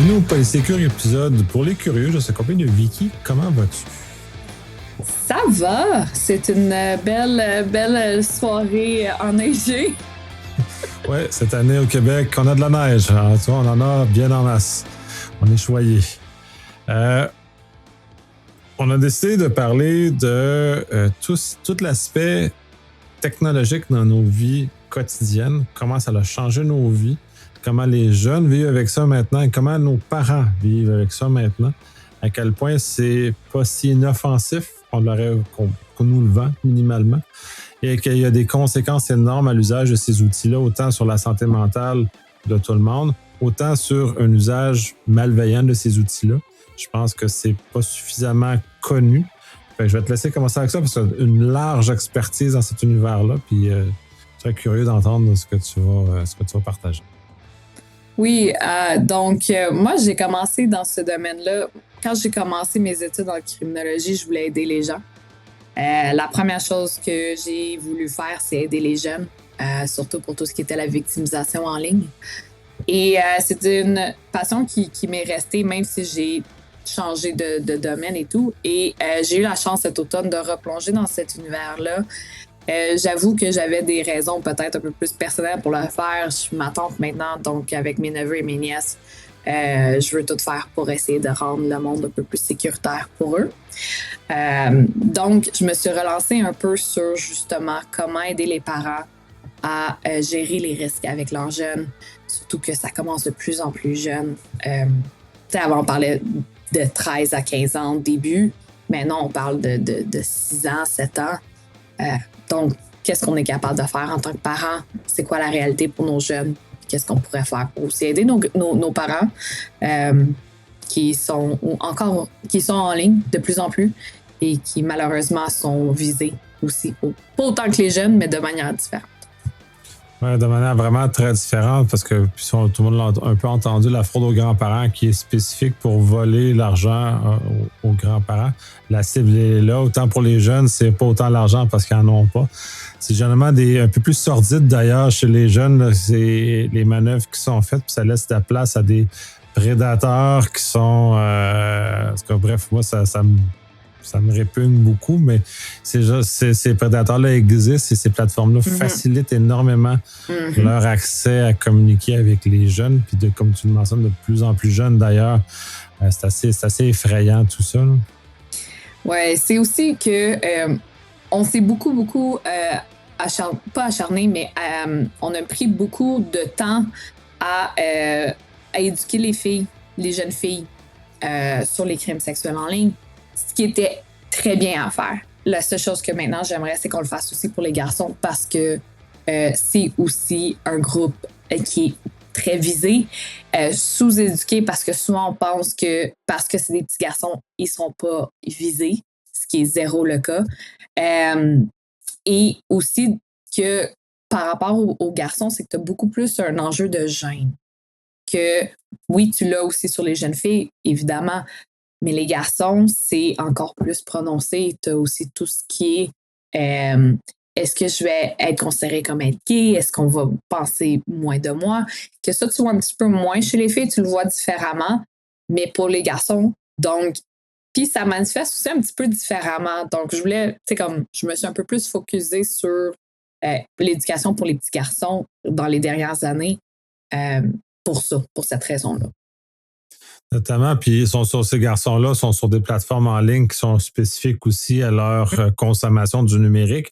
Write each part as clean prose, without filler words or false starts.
Bienvenue au Polysécure épisode pour les curieux. Je suis accompagné de Vicky. Comment vas-tu? Ça va! C'est une belle soirée enneigée. Oui, cette année au Québec, on a de la neige. Alors, tu vois, on en a bien en masse. On est choyés. On a décidé de parler de tout l'aspect technologique dans nos vies quotidiennes, comment ça a changé nos vies, comment les jeunes vivent avec ça maintenant et comment nos parents vivent avec ça maintenant, à quel point c'est pas si inoffensif qu'on nous le vend minimalement et qu'il y a des conséquences énormes à l'usage de ces outils-là, autant sur la santé mentale de tout le monde, autant sur un usage malveillant de ces outils-là. Je pense que c'est pas suffisamment connu. Fait que je vais te laisser commencer avec ça parce que tu as une large expertise dans cet univers-là, puis je suis très curieux d'entendre ce que tu vas partager. Oui, donc moi, j'ai commencé dans ce domaine-là. Quand j'ai commencé mes études en criminologie, je voulais aider les gens. La première chose que j'ai voulu faire, c'est aider les jeunes, surtout pour tout ce qui était la victimisation en ligne. Et c'est une passion qui m'est restée, même si j'ai changé de domaine et tout. Et j'ai eu la chance cet automne de replonger dans cet univers-là. J'avoue que j'avais des raisons peut-être un peu plus personnelles pour le faire. Je suis ma tante maintenant, donc avec mes neveux et mes nièces, je veux tout faire pour essayer de rendre le monde un peu plus sécuritaire pour eux. Donc, je me suis relancée un peu sur justement comment aider les parents à gérer les risques avec leurs jeunes, surtout que ça commence de plus en plus jeune. Avant, on parlait de 13 à 15 ans au début. Maintenant, on parle de 6 ans, 7 ans. Donc, qu'est-ce qu'on est capable de faire en tant que parents? C'est quoi la réalité pour nos jeunes? Qu'est-ce qu'on pourrait faire pour aussi aider nos parents qui sont en ligne de plus en plus et qui malheureusement sont visés aussi. Pas autant que les jeunes, mais de manière différente. Ouais, de manière vraiment très différente parce que tout le monde l'a un peu entendu, la fraude aux grands-parents qui est spécifique pour voler l'argent aux grands-parents. La cible est là. Autant pour les jeunes, c'est pas autant l'argent parce qu'ils n'en ont pas. C'est généralement un peu plus sordide d'ailleurs chez les jeunes. Là, c'est les manœuvres qui sont faites puis ça laisse la place à des prédateurs qui sont... bref, moi, ça me répugne beaucoup, mais ces prédateurs-là existent et ces plateformes-là facilitent énormément leur accès à communiquer avec les jeunes. Puis comme tu le mentionnes, de plus en plus jeunes d'ailleurs, c'est assez effrayant tout ça. Oui, c'est aussi que on s'est beaucoup pas acharné, mais on a pris beaucoup de temps à éduquer les jeunes filles sur les crimes sexuels en ligne. Ce qui était très bien à faire. La seule chose que maintenant j'aimerais, c'est qu'on le fasse aussi pour les garçons parce que c'est aussi un groupe qui est très visé, sous-éduqué parce que souvent on pense que parce que c'est des petits garçons, ils ne seront pas visés, ce qui est zéro le cas. Et aussi que par rapport aux garçons, c'est que tu as beaucoup plus un enjeu de gêne. Que oui, tu l'as aussi sur les jeunes filles, évidemment, mais les garçons, c'est encore plus prononcé. Tu as aussi tout ce qui est est-ce que je vais être considérée comme être gay? Est-ce qu'on va penser moins de moi? Que ça, tu vois un petit peu moins chez les filles, tu le vois différemment, mais pour les garçons, donc, puis ça manifeste aussi un petit peu différemment. Donc, je me suis un peu plus focusée sur l'éducation pour les petits garçons dans les dernières années pour cette raison-là. Notamment, puis ces garçons-là sont sur des plateformes en ligne qui sont spécifiques aussi à leur consommation du numérique.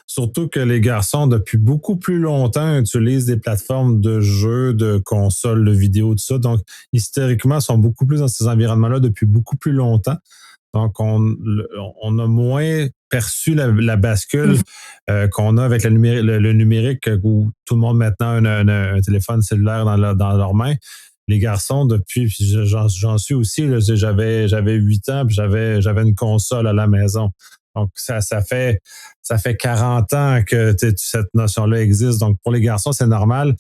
Surtout que les garçons, depuis beaucoup plus longtemps, utilisent des plateformes de jeux, de consoles, de vidéos, tout ça. Donc, historiquement, sont beaucoup plus dans ces environnements-là depuis beaucoup plus longtemps. Donc, on a moins perçu la bascule qu'on a avec le numérique où tout le monde maintenant a un téléphone cellulaire dans leurs mains. Les garçons, depuis, j'en suis aussi, là, j'avais 8 ans, puis j'avais une console à la maison. Donc, ça fait 40 ans que cette notion-là existe. Donc, pour les garçons, c'est normal.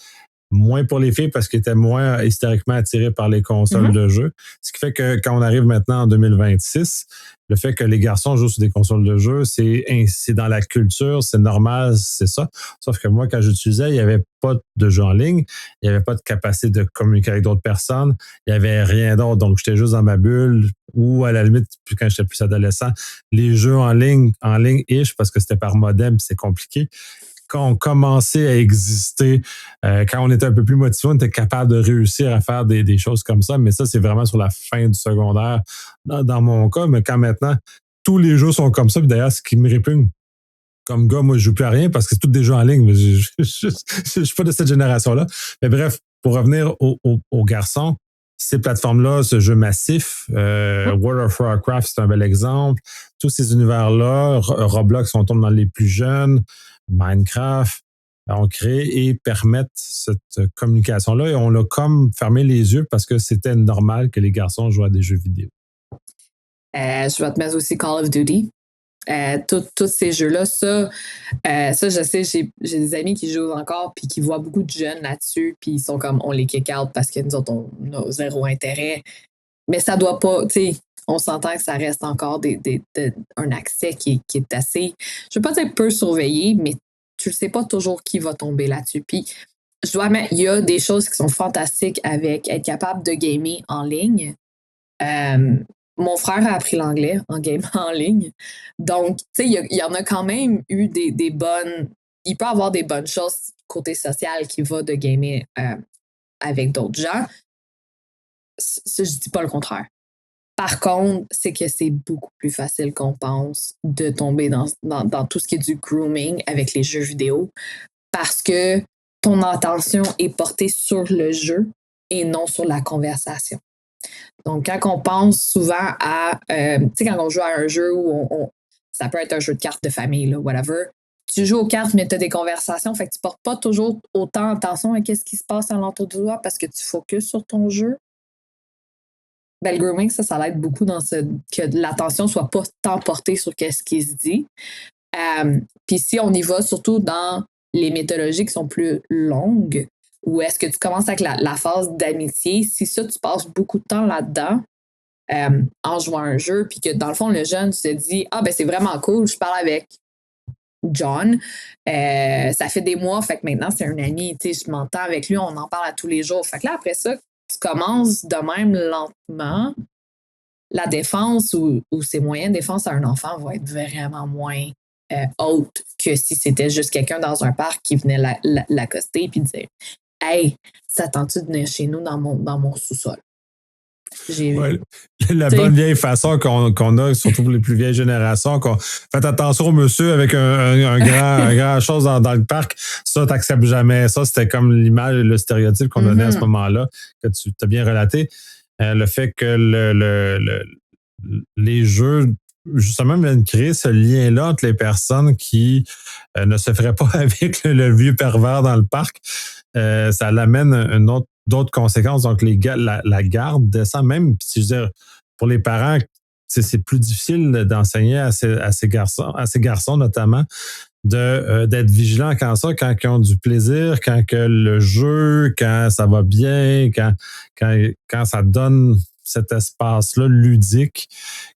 moins pour les filles parce qu'ils étaient moins historiquement attirés par les consoles de jeu. Ce qui fait que quand on arrive maintenant en 2026, le fait que les garçons jouent sur des consoles de jeu, c'est dans la culture, c'est normal, c'est ça. Sauf que moi, quand j'utilisais, il n'y avait pas de jeu en ligne, il n'y avait pas de capacité de communiquer avec d'autres personnes, il n'y avait rien d'autre. Donc, j'étais juste dans ma bulle ou à la limite, puis quand j'étais plus adolescent, les jeux en ligne-ish, parce que c'était par modem, c'est compliqué. Quand on commençait à exister, quand on était un peu plus motivé, on était capable de réussir à faire des choses comme ça. Mais ça, c'est vraiment sur la fin du secondaire dans mon cas. Mais quand maintenant, tous les jeux sont comme ça, puis d'ailleurs, ce qui me répugne comme gars, moi, je joue plus à rien parce que c'est tout des jeux en ligne. Mais je suis pas de cette génération-là. Mais bref, pour revenir aux garçons, ces plateformes-là, ce jeu massif, World of Warcraft, c'est un bel exemple. Tous ces univers-là, Roblox, on tombe dans les plus jeunes, Minecraft, on crée et permettent cette communication-là. Et on l'a comme fermé les yeux parce que c'était normal que les garçons jouent à des jeux vidéo. Je vais te mettre aussi Call of Duty. Tous ces jeux-là, ça, je sais, j'ai des amis qui jouent encore puis qui voient beaucoup de jeunes là-dessus puis ils sont comme, on les kick out parce que nous autres, on a zéro intérêt. Mais ça doit pas, tu sais, on s'entend que ça reste encore un accès qui est assez, je veux pas dire peu surveillé, mais tu ne sais pas toujours qui va tomber là-dessus. Puis, je dois admettre, il y a des choses qui sont fantastiques avec être capable de gamer en ligne. Mon frère a appris l'anglais en game en ligne. Donc, tu sais, il y en a quand même eu des bonnes... Il peut avoir des bonnes choses côté social qui va de gamer avec d'autres gens. Je dis pas le contraire. Par contre, c'est que c'est beaucoup plus facile qu'on pense de tomber dans tout ce qui est du grooming avec les jeux vidéo parce que ton attention est portée sur le jeu et non sur la conversation. Donc, quand on pense souvent à, tu sais, quand on joue à un jeu où ça peut être un jeu de cartes de famille, là, whatever, tu joues aux cartes, mais tu as des conversations, fait que tu portes pas toujours autant attention à ce qui se passe alentour de toi parce que tu focuses sur ton jeu. Ben, le grooming, ça l'aide beaucoup dans que l'attention soit pas tant portée sur ce qui se dit. Puis si on y va surtout dans les mythologies qui sont plus longues, ou est-ce que tu commences avec la phase d'amitié, si ça, tu passes beaucoup de temps là-dedans en jouant à un jeu, puis que dans le fond, le jeune se dit « Ah, ben c'est vraiment cool, je parle avec John, ça fait des mois, fait que maintenant, c'est un ami, tu sais, je m'entends avec lui, on en parle à tous les jours. » Fait que là, après ça, tu commences de même lentement, la défense ou ses moyens de défense à un enfant vont être vraiment moins hautes que si c'était juste quelqu'un dans un parc qui venait l'accoster et dire « Hey, ça tente-tu de venir chez nous dans mon sous-sol? » Ouais, la bonne vieille façon qu'on a, surtout pour les plus vieilles générations, faites attention au monsieur avec un grand chose dans le parc, ça, t'acceptes jamais. Ça, c'était comme l'image, le stéréotype qu'on donnait à ce moment-là, que tu t'as bien relaté. Le fait que les jeux, justement, viennent créer ce lien-là entre les personnes qui ne se feraient pas avec le vieux pervers dans le parc. Ça l'amène d'autres conséquences. Donc, la garde descend même. Puis, je veux dire, pour les parents, c'est plus difficile d'enseigner à ces garçons notamment, d'être vigilants quand ils ont du plaisir, quand que le jeu, quand ça va bien, quand ça donne cet espace-là ludique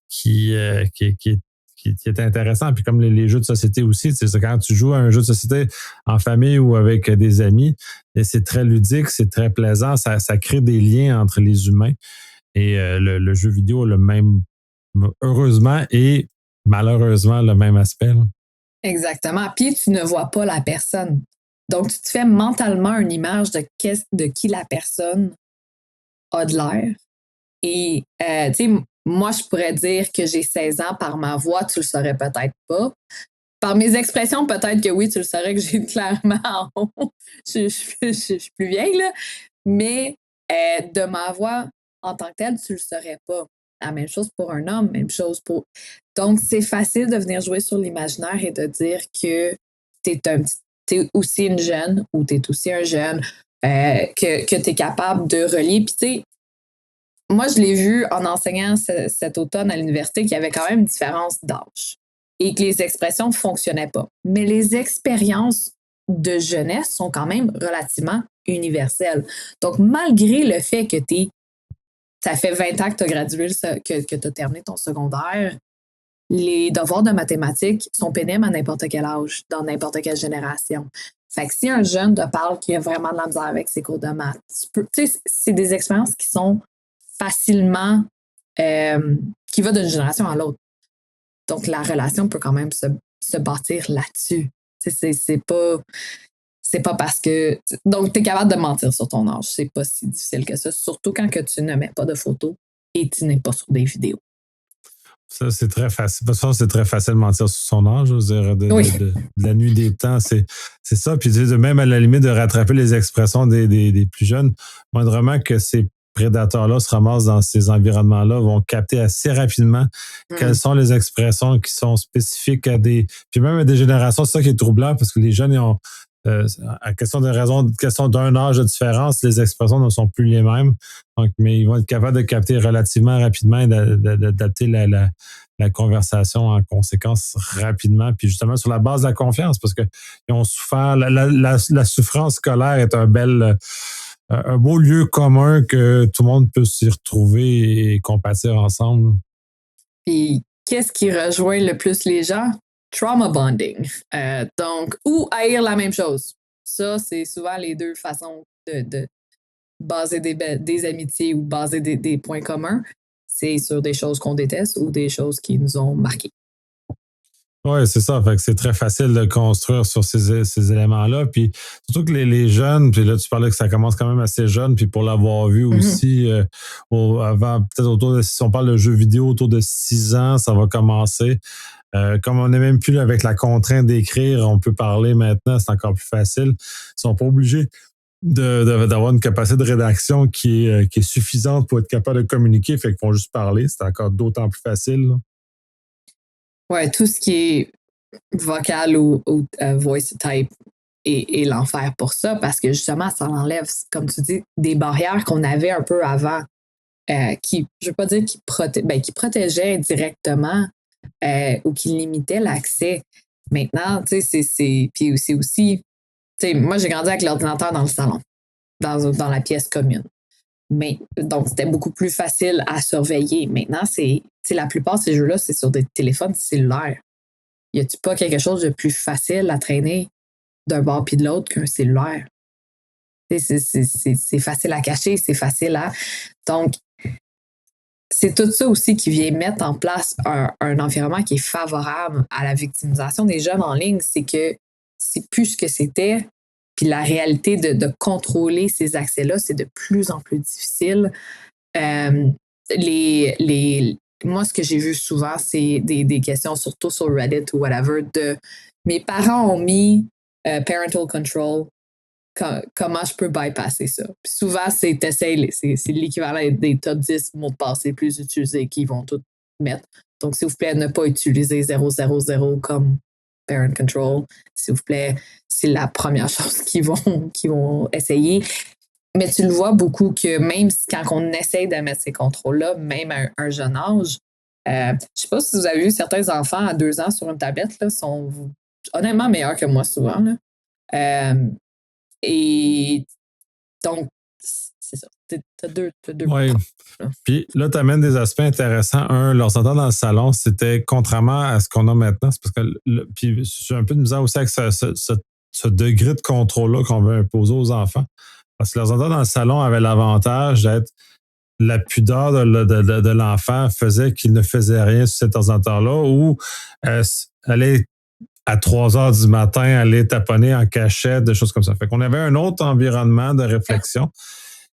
qui est intéressant. Puis comme les jeux de société aussi, c'est quand tu joues à un jeu de société en famille ou avec des amis, c'est très ludique, c'est très plaisant, ça crée des liens entre les humains. Et le jeu vidéo a le même, heureusement et malheureusement, le même aspect. Là. Exactement. Puis tu ne vois pas la personne. Donc, tu te fais mentalement une image de qui la personne a de l'air. Et, tu sais, moi, je pourrais dire que j'ai 16 ans par ma voix, tu le saurais peut-être pas. Par mes expressions, peut-être que oui, tu le saurais que j'ai clairement je suis plus vieille, là. Mais de ma voix en tant que telle, tu le saurais pas. La même chose pour un homme, même chose pour... Donc, c'est facile de venir jouer sur l'imaginaire et de dire que t'es aussi une jeune ou t'es aussi un jeune, que t'es capable de relier. Puis, tu sais, moi, je l'ai vu en enseignant cet automne à l'université qu'il y avait quand même une différence d'âge et que les expressions ne fonctionnaient pas. Mais les expériences de jeunesse sont quand même relativement universel. Donc, malgré le fait que ça fait 20 ans que tu as gradué, que tu as terminé ton secondaire, les devoirs de mathématiques sont pénibles à n'importe quel âge, dans n'importe quelle génération. Fait que si un jeune te parle qui a vraiment de la misère avec ses cours de maths, c'est des expériences qui sont facilement, qui vont d'une génération à l'autre. Donc, la relation peut quand même se bâtir là-dessus. C'est pas parce que... Donc, tu es capable de mentir sur ton âge. C'est pas si difficile que ça, surtout quand que tu ne mets pas de photos et tu n'es pas sur des vidéos. Ça, c'est très facile. De toute façon, c'est très facile de mentir sur son âge. Je veux dire, de la nuit des temps, c'est ça. Puis même à la limite de rattraper les expressions des plus jeunes, moindrement que ces prédateurs-là se ramassent dans ces environnements-là, vont capter assez rapidement quelles sont les expressions qui sont spécifiques à des... Puis même à des générations, c'est ça qui est troublant, parce que les jeunes, ils ont... à question d'un âge de différence, les expressions ne sont plus les mêmes. Donc, mais ils vont être capables de capter relativement rapidement et d'adapter la conversation en conséquence rapidement. Puis justement, sur la base de la confiance, parce qu'ils ont souffert. La souffrance scolaire est un beau lieu commun que tout le monde peut s'y retrouver et compatir ensemble. Puis, qu'est-ce qui rejoint le plus les gens? Trauma bonding. Donc, ou haïr la même chose. Ça, c'est souvent les deux façons de baser des amitiés ou baser des points communs. C'est sur des choses qu'on déteste ou des choses qui nous ont marqués. Oui, c'est ça. Fait que c'est très facile de construire sur ces éléments-là. Puis surtout que les jeunes, puis là, tu parlais que ça commence quand même assez jeune, puis pour l'avoir vu aussi, avant, peut-être si on parle de jeux vidéo, autour de 6 ans, ça va commencer. Comme on n'est même plus avec la contrainte d'écrire, on peut parler maintenant, c'est encore plus facile. Ils sont pas obligés d'avoir une capacité de rédaction qui est suffisante pour être capable de communiquer, fait qu'ils vont juste parler. C'est encore d'autant plus facile. Ouais, tout ce qui est vocal ou voice type est l'enfer pour ça, parce que justement, ça enlève, comme tu dis, des barrières qu'on avait un peu avant, qui, je ne veux pas dire qui protégeaient indirectement ou qui limitaient l'accès. Maintenant, tu sais, puis c'est aussi, tu sais, moi, j'ai grandi avec l'ordinateur dans le salon, dans la pièce commune. Mais donc, c'était beaucoup plus facile à surveiller. Maintenant, la plupart de ces jeux-là, c'est sur des téléphones cellulaires. Y a-t-il pas quelque chose de plus facile à traîner d'un bord puis de l'autre qu'un cellulaire? C'est facile à cacher, c'est facile à... Donc, c'est tout ça aussi qui vient mettre en place un environnement qui est favorable à la victimisation des jeunes en ligne. C'est que c'est plus ce que c'était. Puis la réalité de contrôler ces accès-là, c'est de plus en plus difficile. Moi, ce que j'ai vu souvent, c'est des questions, surtout sur Reddit ou whatever, de mes parents ont mis parental control. Comment je peux bypasser ça? Puis souvent, c'est l'équivalent des top 10 mots de passe les plus utilisés qu'ils vont tous mettre. Donc, s'il vous plaît, ne pas utiliser 000 comme parent control. S'il vous plaît, c'est la première chose qu'ils vont essayer. Mais tu le vois beaucoup que même quand on essaye de mettre ces contrôles-là, même à un jeune âge, je ne sais pas si vous avez vu certains enfants à 2 ans sur une tablette, là, sont honnêtement meilleurs que moi souvent. Là. Et donc, c'est ça. T'as deux ouais. Puis là, tu amènes des aspects intéressants. Un, l'ordinateur dans le salon, c'était contrairement à ce qu'on a maintenant. C'est parce que puis j'ai un peu de misère aussi avec ce degré de contrôle-là qu'on veut imposer aux enfants. Parce que l'ordinateur dans le salon avait l'avantage d'être la pudeur de l'enfant faisait qu'il ne faisait rien sur cet ordinateur-là ou allait à 3 heures du matin, aller taponner en cachette, des choses comme ça. Fait qu'on avait un autre environnement de réflexion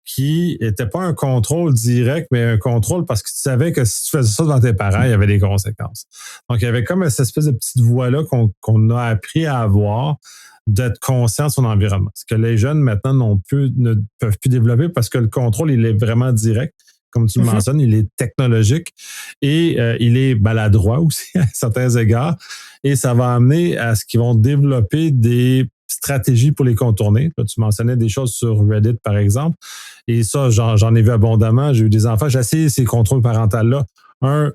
qui n'était pas un contrôle direct, mais un contrôle parce que tu savais que si tu faisais ça devant tes parents, il y avait des conséquences. Donc, il y avait comme cette espèce de petite voix-là qu'on a appris à avoir, d'être conscient de son environnement. Ce que les jeunes, maintenant, ne peuvent plus développer parce que le contrôle, il est vraiment direct. Comme tu le mentionnes, il est technologique et il est maladroit aussi à certains égards. Et ça va amener à ce qu'ils vont développer des stratégies pour les contourner. Là, tu mentionnais des choses sur Reddit, par exemple. Et ça, j'en ai vu abondamment. J'ai eu des enfants. J'ai essayé ces contrôles parentaux-là.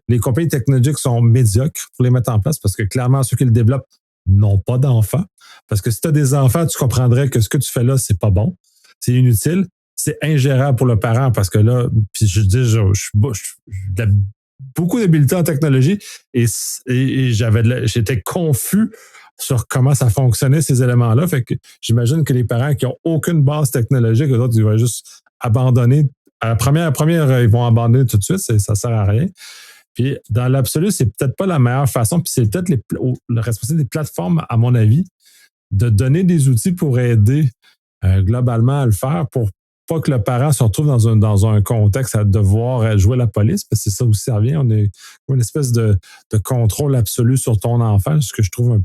Les compagnies technologiques sont médiocres pour les mettre en place parce que clairement, ceux qui le développent n'ont pas d'enfants. Parce que si tu as des enfants, tu comprendrais que ce que tu fais là, c'est pas bon. c'est inutile. C'est ingérable pour le parent parce que là, puis je dis, j'ai beaucoup d'habileté en technologie et j'étais confus sur comment ça fonctionnait, ces éléments-là. Fait que j'imagine que les parents qui n'ont aucune base technologique, eux autres, ils vont juste abandonner. À la première, ils vont abandonner tout de suite, ça ne sert à rien. Puis, dans l'absolu, c'est peut-être pas la meilleure façon, puis c'est peut-être le responsable des plateformes, à mon avis, de donner des outils pour aider globalement à le faire pour pas que le parent se retrouve dans un contexte à devoir jouer la police, parce que c'est ça aussi ça revient. On est une espèce de contrôle absolu sur ton enfant, ce que je trouve un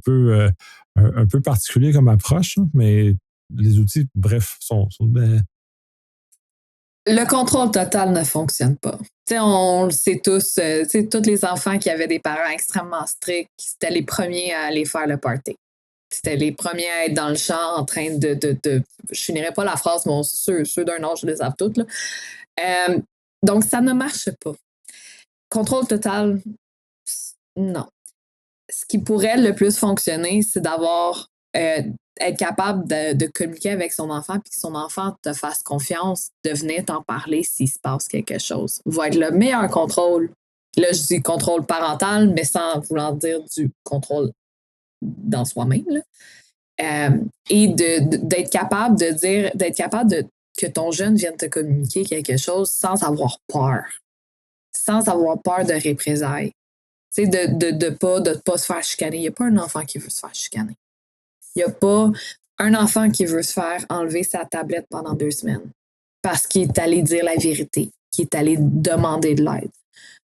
peu particulier comme approche, mais les outils, bref, sont Le contrôle total ne fonctionne pas. T'sais, on le sait tous, tous les enfants qui avaient des parents extrêmement stricts, c'était les premiers à aller faire le party. C'était les premiers à être dans le champ en train de je finirai pas la phrase, mais ceux d'un âge, je les savent toutes. Là. Donc, ça ne marche pas. Contrôle total, non. Ce qui pourrait le plus fonctionner, c'est d'avoir être capable de communiquer avec son enfant puis que son enfant te fasse confiance, de venir t'en parler s'il se passe quelque chose. Va être le meilleur contrôle. Là, je dis contrôle parental, mais sans vouloir dire du contrôle dans soi-même. Là. Et d'être capable de dire, que ton jeune vienne te communiquer quelque chose sans avoir peur. Sans avoir peur de représailles. Tu sais, de pas se faire chicaner. Il n'y a pas un enfant qui veut se faire chicaner. Il n'y a pas un enfant qui veut se faire enlever sa tablette pendant 2 semaines parce qu'il est allé dire la vérité, qu'il est allé demander de l'aide.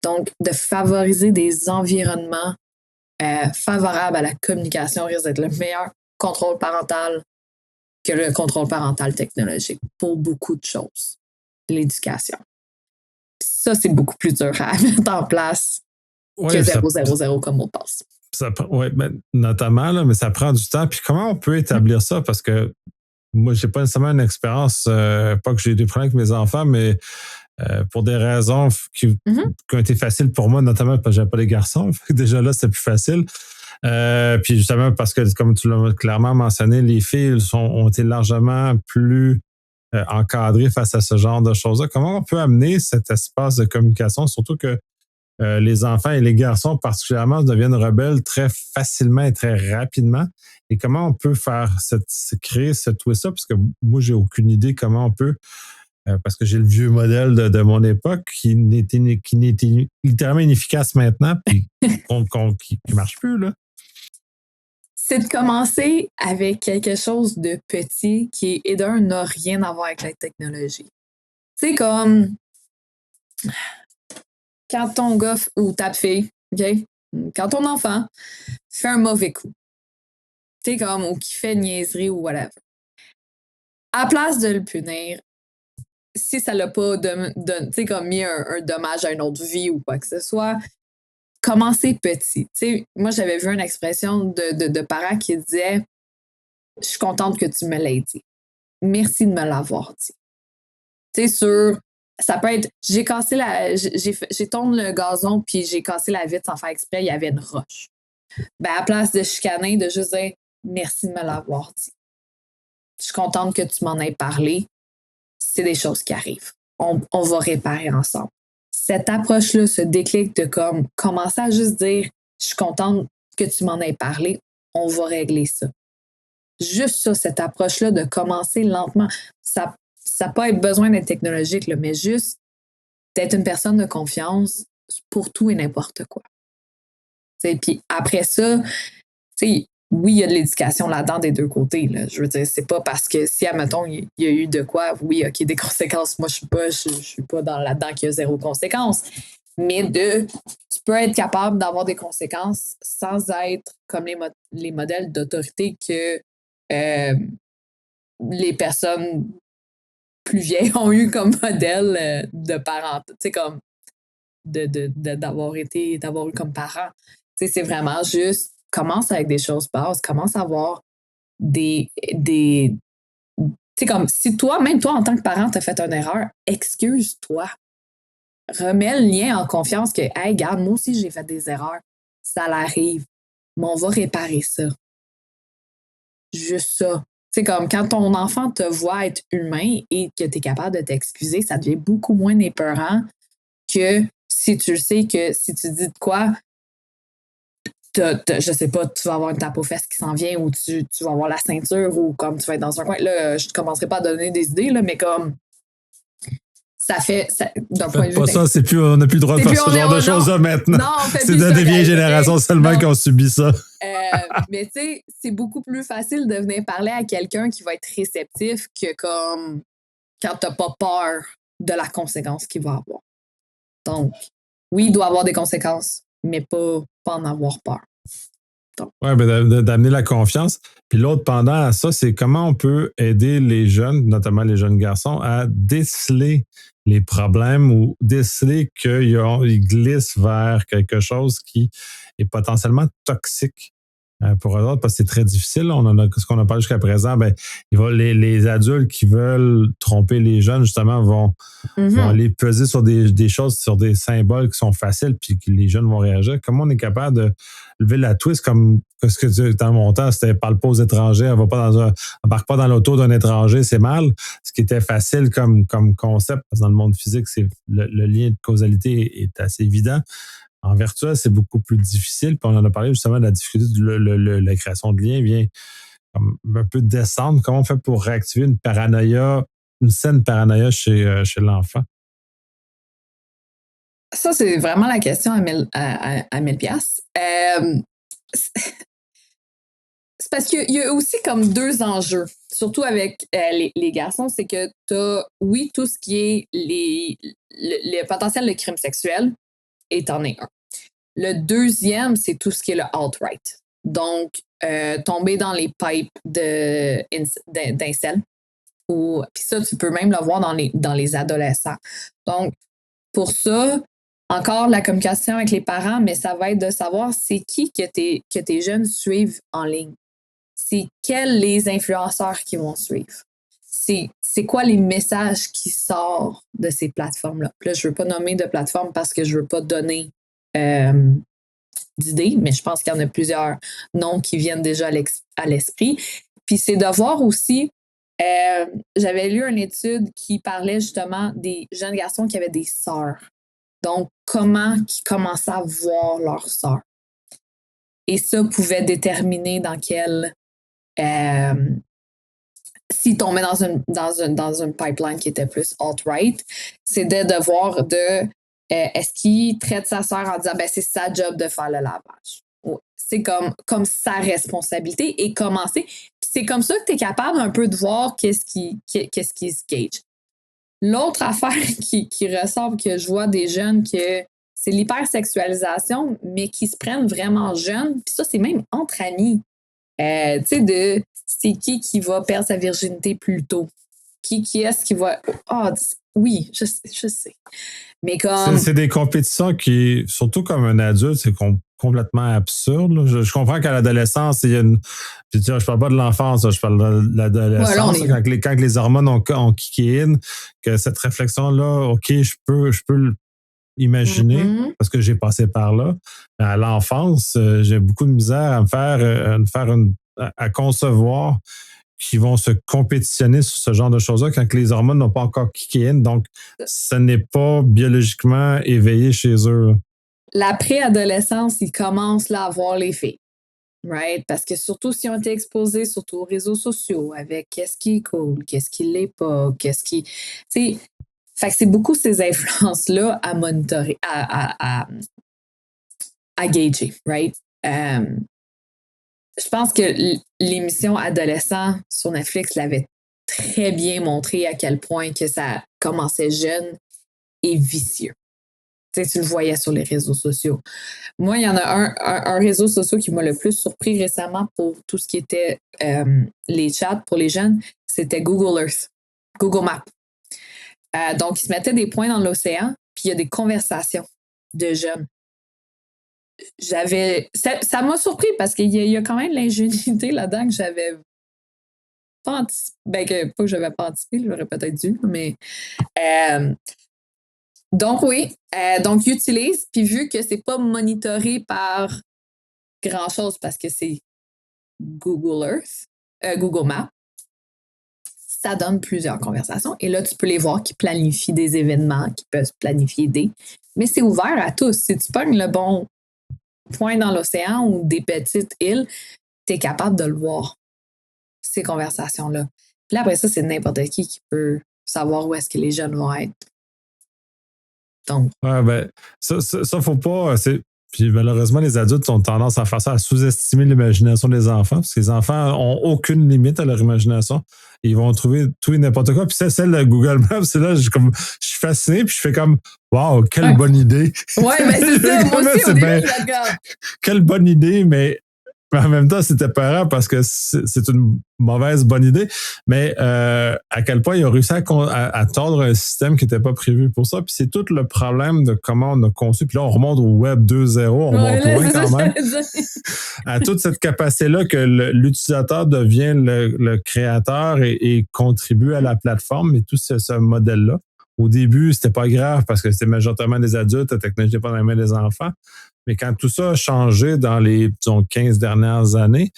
Donc, de favoriser des environnements favorables à la communication risque d'être le meilleur contrôle parental que le contrôle parental technologique pour beaucoup de choses. L'éducation. Puis ça, c'est beaucoup plus dur à mettre en place que 000 comme mot de passe. Oui, ben, notamment, là, mais ça prend du temps. Puis comment on peut établir ça? Parce que moi, j'ai pas nécessairement une expérience, pas que j'ai des problèmes avec mes enfants, mais pour des raisons qui ont été faciles pour moi, notamment parce que j'avais pas des garçons. Déjà là, c'était plus facile. Puis justement, parce que, comme tu l'as clairement mentionné, les filles ont été largement plus encadrées face à ce genre de choses-là. Comment on peut amener cet espace de communication, surtout que les enfants et les garçons particulièrement deviennent rebelles très facilement et très rapidement. Et comment on peut créer ce twist-là? Parce que moi, j'ai aucune idée comment on peut, parce que j'ai le vieux modèle de mon époque qui n'était littéralement inefficace maintenant puis qui ne marche plus, là. C'est de commencer avec quelque chose de petit qui, et d'un, n'a rien à voir avec la technologie. C'est comme quand ton gars ou ta fille, OK? Quand ton enfant fait un mauvais coup, tu sais, comme, ou qui fait une niaiserie ou whatever, à la place de le punir, si ça l'a pas comme mis un dommage à une autre vie ou quoi que ce soit, commencez petit. Tu sais, moi, j'avais vu une expression de parents qui disaient « Je suis contente que tu me l'aies dit. Merci de me l'avoir dit. » Tu sais, ça peut être j'ai tourné le gazon puis j'ai cassé la vitre sans faire exprès, il y avait une roche. Ben, à la place de chicaner, de juste dire merci de me l'avoir dit. Je suis contente que tu m'en aies parlé. C'est des choses qui arrivent. On va réparer ensemble. Cette approche-là, ce déclic de commencer à juste dire je suis contente que tu m'en aies parlé, on va régler ça. Juste ça, cette approche-là de commencer lentement. Ça n'a pas besoin d'être technologique, là, mais juste d'être une personne de confiance pour tout et n'importe quoi. Puis après ça, oui, il y a de l'éducation là-dedans des deux côtés. Là. Je veux dire, c'est pas parce que si, admettons, il y a eu de quoi, oui, OK, des conséquences. Moi, je suis pas là-dedans qu'il y a 0 conséquence. Mais tu peux être capable d'avoir des conséquences sans être comme les modèles d'autorité que les personnes plus vieilles ont eu comme modèle de parents. Tu sais, comme d'avoir eu comme parents. Tu sais, c'est vraiment juste commence avec des choses basses, commence à avoir des tu sais, comme si même toi, en tant que parent, t'as fait une erreur, excuse-toi. Remets le lien en confiance que, hey, regarde, moi aussi, j'ai fait des erreurs. Ça l'arrive. Mais on va réparer ça. Juste ça. C'est comme quand ton enfant te voit être humain et que tu es capable de t'excuser, ça devient beaucoup moins épeurant que si tu sais que si tu dis de quoi, je sais pas, tu vas avoir une tape aux fesses qui s'en vient ou tu vas avoir la ceinture ou comme tu vas être dans un coin. Là, je ne commencerai pas à donner des idées, là, mais comme ça fait, d'un point de vue... Pas ça, on n'a plus le droit de faire ce genre de choses-là maintenant. Non, on fait c'est plus dans ça, des vieilles guys, générations okay? seulement qui ont subi ça. Mais tu sais, c'est beaucoup plus facile de venir parler à quelqu'un qui va être réceptif que comme quand t'as pas peur de la conséquence qu'il va avoir. Donc, oui, il doit avoir des conséquences, mais pas en avoir peur. Oui, ben d'amener la confiance. Puis l'autre pendant à ça, c'est comment on peut aider les jeunes, notamment les jeunes garçons, à déceler les problèmes ou déceler qu'ils glissent vers quelque chose qui est potentiellement toxique pour eux autres, parce que c'est très difficile. Ce qu'on a parlé jusqu'à présent, ben, les adultes qui veulent tromper les jeunes, justement, vont aller peser sur des choses, sur des symboles qui sont faciles, puis que les jeunes vont réagir. Comment on est capable de lever la twist, comme ce que tu dans mon temps, c'était parle pas aux étrangers, embarque pas dans l'auto d'un étranger, c'est mal. Ce qui était facile comme concept, parce que dans le monde physique, c'est le lien de causalité est assez évident. En virtuel, c'est beaucoup plus difficile. Puis on en a parlé justement de la difficulté de la création de liens vient comme un peu descendre. Comment on fait pour réactiver une saine paranoïa chez l'enfant? Ça, c'est vraiment la question à 1000 piastres. C'est parce qu'il y a aussi comme deux enjeux, surtout avec les garçons, c'est que tu as, oui, tout ce qui est le potentiel de crime sexuel, et t'en es un. Le deuxième, c'est tout ce qui est le alt-right. Donc, tomber dans les pipes d'incel. Puis ça, tu peux même le voir dans les adolescents. Donc, pour ça, encore la communication avec les parents, mais ça va être de savoir c'est qui que tes jeunes suivent en ligne. C'est quels les influenceurs qui vont suivre. C'est quoi les messages qui sortent de ces plateformes-là. Puis là, je ne veux pas nommer de plateforme parce que je ne veux pas donner d'idées, mais je pense qu'il y en a plusieurs noms qui viennent déjà à l'esprit. Puis c'est de voir aussi, j'avais lu une étude qui parlait justement des jeunes garçons qui avaient des sœurs. Donc, comment ils commençaient à voir leurs sœurs. Et ça pouvait déterminer dans quel... s'ils tombaient dans une pipeline qui était plus alt-right, c'était de voir est-ce qu'il traite sa sœur en disant c'est sa job de faire le lavage. C'est comme sa responsabilité et commencer. Puis c'est comme ça que tu es capable un peu de voir qu'est-ce qui se gage. L'autre affaire qui ressort, que je vois des jeunes, que c'est l'hypersexualisation, mais qui se prennent vraiment jeunes. Puis ça, c'est même entre amis. Tu sais, c'est qui va perdre sa virginité plus tôt? Qui est-ce qui va... oui, je sais. Mais comme... C'est des compétitions qui, surtout comme un adulte, c'est complètement absurde. Là. Je comprends qu'à l'adolescence, il y a une... Je parle pas de l'enfance, je parle de l'adolescence. Ouais, quand les hormones ont kické in, que cette réflexion-là, OK, je peux imaginer, parce que j'ai passé par là. Mais à l'enfance, j'ai beaucoup de misère à concevoir qui vont se compétitionner sur ce genre de choses-là quand les hormones n'ont pas encore kické in. Donc, ce n'est pas biologiquement éveillé chez eux. La préadolescence, ils commencent là à voir les filles. Right? Parce que surtout s'ils ont été exposés, surtout aux réseaux sociaux, avec qu'est-ce qui est cool, qu'est-ce qui l'est pas, qu'est-ce qui... Tu sais, fait que c'est beaucoup ces influences-là à monitorer, à gager, right? Je pense que l'émission Adolescent sur Netflix l'avait très bien montré à quel point que ça commençait jeune et vicieux. Tu sais, tu le voyais sur les réseaux sociaux. Moi, il y en a un réseau social qui m'a le plus surpris récemment pour tout ce qui était les chats pour les jeunes, c'était Google Earth, Google Maps. Donc, ils se mettaient des points dans l'océan, puis il y a des conversations de jeunes. Ça m'a surpris parce qu'il y a quand même l'ingéniosité là-dedans que j'avais pas anticipé. Pas que j'avais pas anticipé, j'aurais peut-être dû, mais... donc, oui. Donc, ils utilisent, puis vu que c'est pas monitoré par grand-chose parce que c'est Google Earth, Google Maps, ça donne plusieurs conversations. Et là, tu peux les voir qui planifient des événements, qui peuvent planifier des... Mais c'est ouvert à tous. Si tu pognes le bon point dans l'océan ou des petites îles, tu es capable de le voir, ces conversations-là. Puis là, après ça, c'est n'importe qui peut savoir où est-ce que les jeunes vont être. Donc. Ouais, ben, ça faut pas. Puis malheureusement, les adultes ont tendance à faire ça, à sous-estimer l'imagination des enfants, parce que les enfants ont aucune limite à leur imagination. Ils vont trouver tout et n'importe quoi. Puis c'est celle de Google Maps, c'est là, je suis fasciné, puis je fais comme, wow, quelle bonne idée. Ouais, mais c'est ça, moi aussi, au début, je regarde. Quelle bonne idée, mais en même temps, c'était peurant parce que c'est une mauvaise bonne idée. Mais à quel point ils ont réussi à tordre un système qui n'était pas prévu pour ça. Puis c'est tout le problème de comment on a conçu. Puis là, on remonte au Web 2.0, on remonte loin quand même. À toute cette capacité-là que l'utilisateur devient le créateur et contribue à la plateforme et tout ce modèle-là. Au début, c'était pas grave parce que c'était majoritairement des adultes, la technologie n'était pas dans les mains des enfants. Mais quand tout ça a changé dans les, disons, 15 dernières années,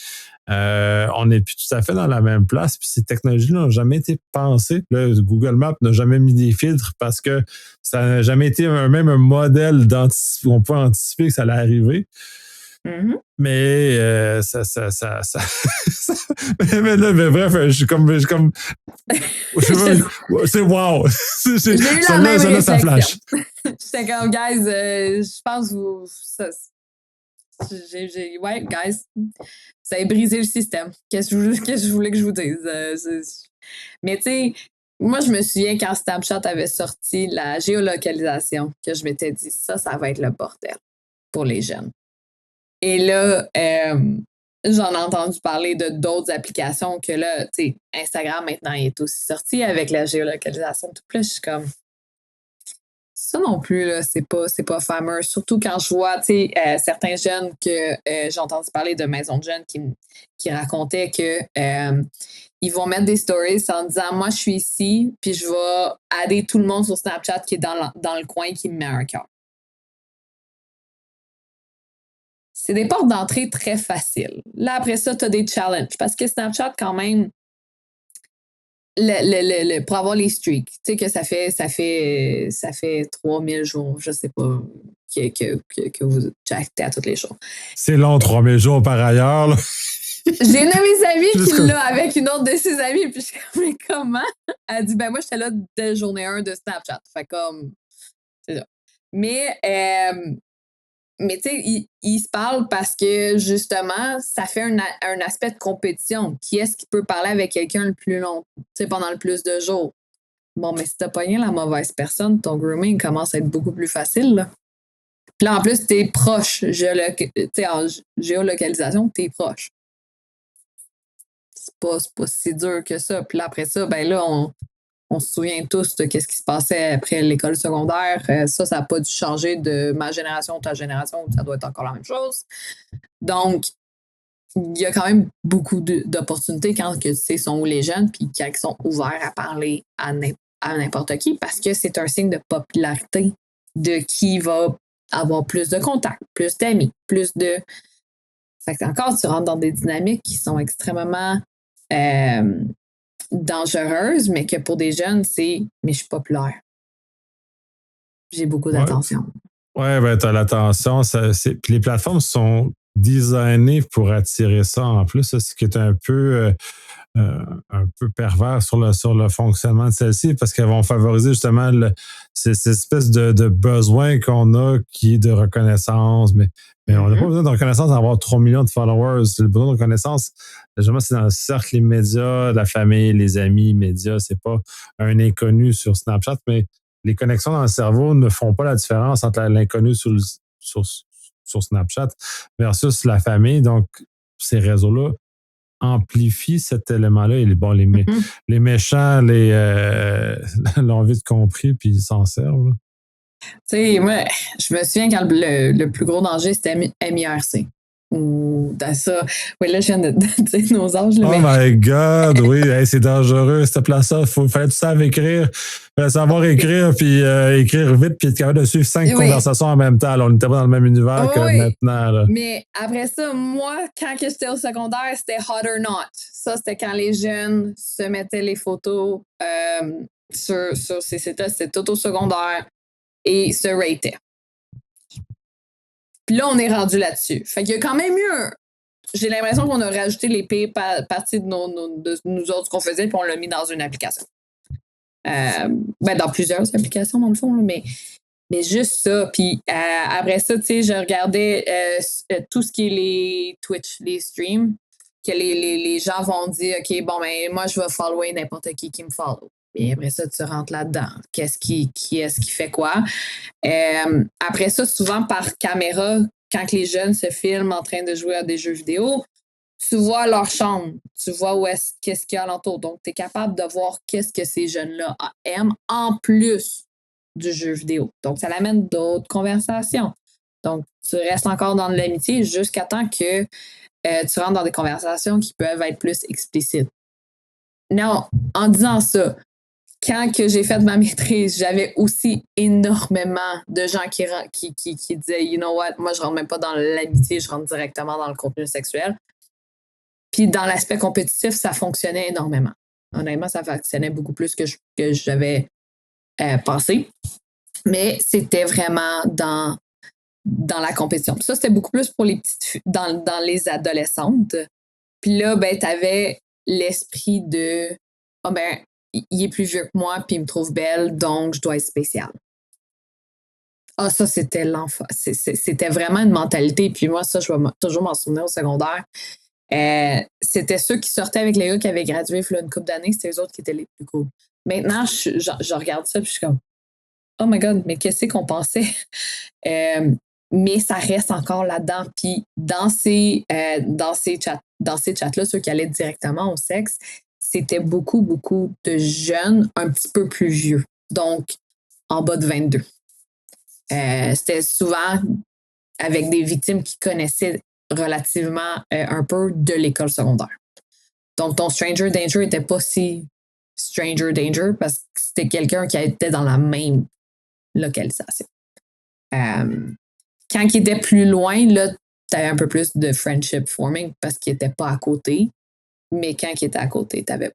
on n'est plus tout à fait dans la même place. Puis ces technologies-là n'ont jamais été pensées. Là, Google Maps n'a jamais mis des filtres parce que ça n'a jamais été même un modèle où on peut anticiper que ça allait arriver. Mm-hmm. Mais mais bref, je suis comme c'est wow. J'ai eu la même réflexion. Ça flash. J'étais comme, guys, je pense ouais, guys, ça a brisé le système. Qu'est-ce que je voulais que je vous dise? Mais tu sais, moi, je me souviens quand Snapchat avait sorti la géolocalisation, que je m'étais dit, ça va être le bordel pour les jeunes. Et là, j'en ai entendu parler de d'autres applications que là, tu sais, Instagram maintenant est aussi sorti avec la géolocalisation. Tout là, je suis comme, ça non plus, là, c'est pas fameux. Surtout quand je vois, tu sais, certains jeunes que j'ai entendu parler de maisons de jeunes qui racontaient que ils vont mettre des stories en disant, moi, je suis ici, puis je vais adder tout le monde sur Snapchat qui est dans le coin qui me met un cœur. C'est des portes d'entrée très faciles. Là, après ça, tu as des challenges. Parce que Snapchat, quand même, pour avoir les streaks, tu sais que ça fait 3000 jours, je sais pas, que vous chattez à tous les jours. C'est long, 3000 jours par ailleurs. Là. J'ai une de mes amies qui l'a avec une autre de ses amies, puis je suis comme, mais comment? Elle dit, ben moi, j'étais là dès journée 1 de Snapchat. Fait comme, c'est ça. Mais tu sais, ils se parlent parce que, justement, ça fait un aspect de compétition. Qui est-ce qui peut parler avec quelqu'un le plus long, tu sais, pendant le plus de jours? Bon, mais si t'as pogné la mauvaise personne, ton grooming commence à être beaucoup plus facile, là. Puis là, en plus, t'es proche. Tu sais, en géolocalisation, t'es proche. C'est pas si dur que ça. Puis là, après ça, ben là, on se souvient tous de ce qui se passait après l'école secondaire. Ça n'a pas dû changer de ma génération ou ta génération. Ça doit être encore la même chose. Donc, il y a quand même beaucoup d'opportunités quand tu sais sont où les jeunes puis quand ils sont ouverts à parler à n'importe qui parce que c'est un signe de popularité de qui va avoir plus de contacts, plus d'amis, plus de... Fait que encore, tu rentres dans des dynamiques qui sont extrêmement... dangereuse, mais que pour des jeunes, c'est « mais je suis populaire. J'ai beaucoup d'attention. » Ouais, ben t'as l'attention. Puis les plateformes sont designées pour attirer ça en plus, ce qui est un peu pervers sur le fonctionnement de celle-ci, parce qu'elles vont favoriser justement cette espèce de besoin qu'on a qui est de reconnaissance, mais on n'a pas besoin de reconnaissance d'avoir 3 millions de followers. Le besoin de reconnaissance, généralement, c'est dans le cercle immédiat, la famille, les amis immédiats. C'est pas un inconnu sur Snapchat, mais les connexions dans le cerveau ne font pas la différence entre l'inconnu sur Snapchat versus la famille. Donc, ces réseaux-là amplifient cet élément-là. Et les méchants l'ont vite compris puis ils s'en servent. Tu sais, moi, je me souviens quand le plus gros danger, c'était MIRC. ou dans ça. Oui, là, je viens de dire nos âges. Là, oh my God, oui, hey, c'est dangereux, cette place-là. Fallait tout ça écrire. Fallait savoir écrire, puis écrire vite, puis être capable de suivre 5 conversations en même temps. Alors, on n'était pas dans le même univers que maintenant. Là. Mais après ça, moi, quand j'étais au secondaire, c'était Hot or Not. Ça, c'était quand les jeunes se mettaient les photos sur ces sites-là. C'était tout au secondaire et se rataient. Puis là, on est rendu là-dessus. Fait qu'il y a quand même eu j'ai l'impression qu'on a rajouté les pires parties de nous autres qu'on faisait, puis on l'a mis dans une application. Dans plusieurs applications, dans le fond, là, mais juste ça. Puis après ça, tu sais, je regardais tout ce qui est les Twitch, les streams, que les gens vont dire, OK, bon, ben moi, je vais follower n'importe qui me follow. Et après ça, tu rentres là-dedans. Qui est-ce qui fait quoi? Après ça, souvent par caméra, quand les jeunes se filment en train de jouer à des jeux vidéo, tu vois leur chambre, tu vois qu'est-ce qu'il y a alentour. Donc, tu es capable de voir qu'est-ce que ces jeunes-là aiment en plus du jeu vidéo. Donc, ça l'amène d'autres conversations. Donc, tu restes encore dans de l'amitié jusqu'à temps que tu rentres dans des conversations qui peuvent être plus explicites. Non, en disant ça, quand que j'ai fait ma maîtrise, j'avais aussi énormément de gens qui disaient « You know what, moi, je rentre même pas dans l'amitié, je rentre directement dans le contenu sexuel. » Puis dans l'aspect compétitif, ça fonctionnait énormément. Honnêtement, ça fonctionnait beaucoup plus que j'avais pensé. Mais c'était vraiment dans la compétition. Puis ça, c'était beaucoup plus pour les petites filles, dans les adolescentes. Puis là, ben, t'avais l'esprit de « Ah ben, il est plus vieux que moi, puis il me trouve belle, donc je dois être spéciale. » Ah, ça, c'était l'enfant. C'était vraiment une mentalité. Puis moi, ça, je vais toujours m'en souvenir au secondaire. C'était ceux qui sortaient avec les gars qui avaient gradué il y a une couple d'années, c'était eux autres qui étaient les plus cool. Maintenant, je regarde ça, puis je suis comme « Oh my God, mais qu'est-ce qu'on pensait? » Mais ça reste encore là-dedans. Puis dans ces chats-là, ceux qui allaient directement au sexe, c'était beaucoup, beaucoup de jeunes un petit peu plus vieux, donc en bas de 22. C'était souvent avec des victimes qui connaissaient relativement un peu de l'école secondaire. Donc, ton stranger danger n'était pas si stranger danger parce que c'était quelqu'un qui était dans la même localisation. Quand il était plus loin, là, tu avais un peu plus de friendship forming parce qu'il n'était pas à côté. Mais quand il était à côté, tu avais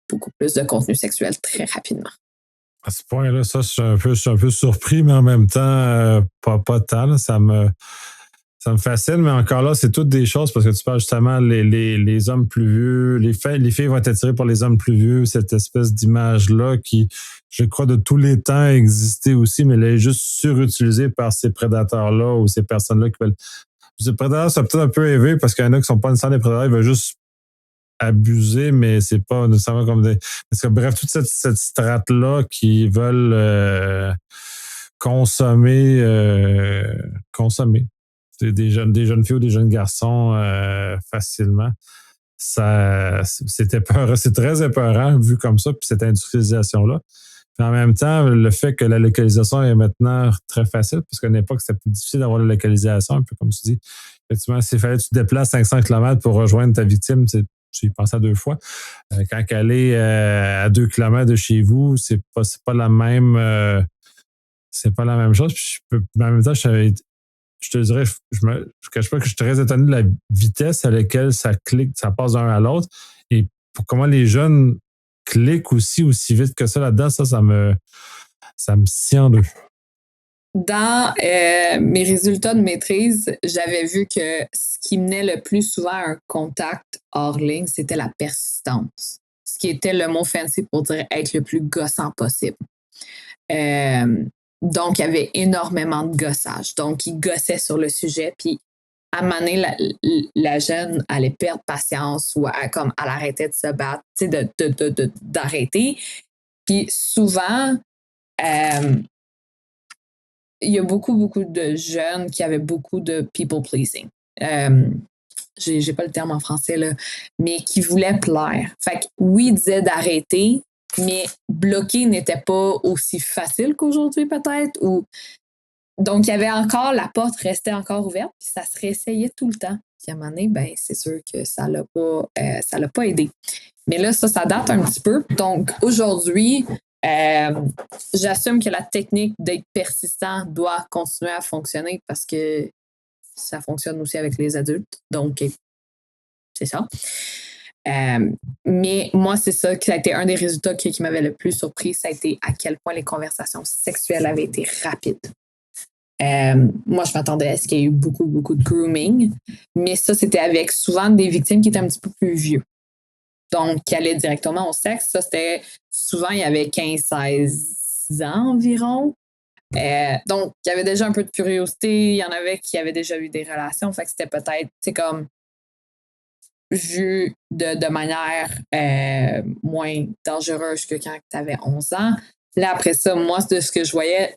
beaucoup plus de contenu sexuel très rapidement. À ce point-là, ça, je suis un peu surpris, mais en même temps, pas tant. Là, ça me fascine, mais encore là, c'est toutes des choses parce que tu parles justement les hommes plus vieux, les filles vont être attirées par les hommes plus vieux, cette espèce d'image-là qui, je crois, de tous les temps existait aussi, mais elle est juste surutilisée par ces prédateurs-là ou ces personnes-là qui veulent. Ces prédateurs sont peut-être un peu élevés parce qu'il y en a qui sont pas nécessairement des prédateurs, ils veulent juste abuser, mais c'est pas nécessairement comme des. Parce que bref, toute cette strate-là qui veulent consommer. Des jeunes filles ou des jeunes garçons facilement. C'est très épeurant vu comme ça, puis cette industrialisation-là. Puis en même temps, le fait que la localisation est maintenant très facile, parce qu'à une époque, c'était plus difficile d'avoir la localisation, un peu comme tu dis. Effectivement, s'il fallait que tu te déplaces 500 km pour rejoindre ta victime, j'y pense à 2 fois. Quand elle est à 2 km de chez vous, c'est pas la même. C'est pas la même chose. Puis en même temps, je te dirais, je ne cache pas que je suis très étonné de la vitesse à laquelle ça clique, ça passe d'un à l'autre. Et pour comment les jeunes cliquent aussi vite que ça là-dedans, ça me scie en deux. Dans mes résultats de maîtrise, j'avais vu que ce qui menait le plus souvent à un contact hors ligne, c'était la persistance. Ce qui était le mot fancy pour dire être le plus gossant possible. Donc, il y avait énormément de gossage. Donc, ils gossaient sur le sujet. Puis, à un moment donné, la jeune allait perdre patience ou elle arrêtait de se battre, d'arrêter. Puis, souvent, il y a beaucoup, beaucoup de jeunes qui avaient beaucoup de people pleasing. J'ai pas le terme en français, là, mais qui voulaient plaire. Fait que oui, ils disaient d'arrêter, mais bloquer n'était pas aussi facile qu'aujourd'hui, peut-être. Donc, il y avait encore, la porte restait encore ouverte, puis ça se réessayait tout le temps. Puis à un moment donné, ben, c'est sûr que ça l'a pas aidé. Mais là, ça date un petit peu. Donc, aujourd'hui, j'assume que la technique d'être persistant doit continuer à fonctionner parce que ça fonctionne aussi avec les adultes. Donc, c'est ça. Mais moi, c'est ça a été un des résultats qui m'avait le plus surpris. Ça a été à quel point les conversations sexuelles avaient été rapides. Moi, je m'attendais à ce qu'il y ait eu beaucoup, beaucoup de grooming. Mais ça, c'était avec souvent des victimes qui étaient un petit peu plus vieux. Donc, qui allaient directement au sexe. Ça, c'était souvent, il y avait 15-16 ans environ. Donc, il y avait déjà un peu de curiosité. Il y en avait qui avaient déjà eu des relations. Fait que c'était peut-être, comme vu de manière moins dangereuse que quand tu avais 11 ans. Là, après ça, moi, de ce que je voyais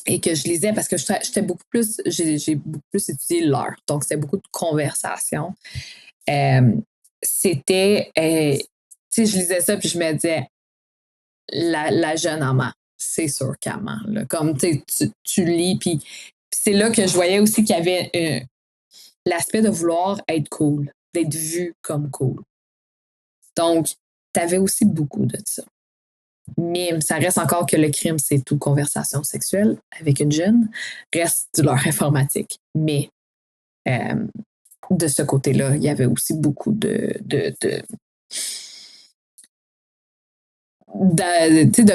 et que je lisais, parce que j'étais beaucoup plus, j'ai beaucoup plus étudié l'art. Donc, c'était beaucoup de conversations. C'était, je lisais ça, puis je me disais, la jeune amant, c'est sûr qu'elle ment. Là. Comme, tu lis, puis c'est là que je voyais aussi qu'il y avait l'aspect de vouloir être cool, d'être vu comme cool. Donc, tu avais aussi beaucoup de ça. Mais ça reste encore que le crime, c'est tout conversation sexuelle avec une jeune, reste du leurre informatique. Mais de ce côté-là, il y avait aussi beaucoup de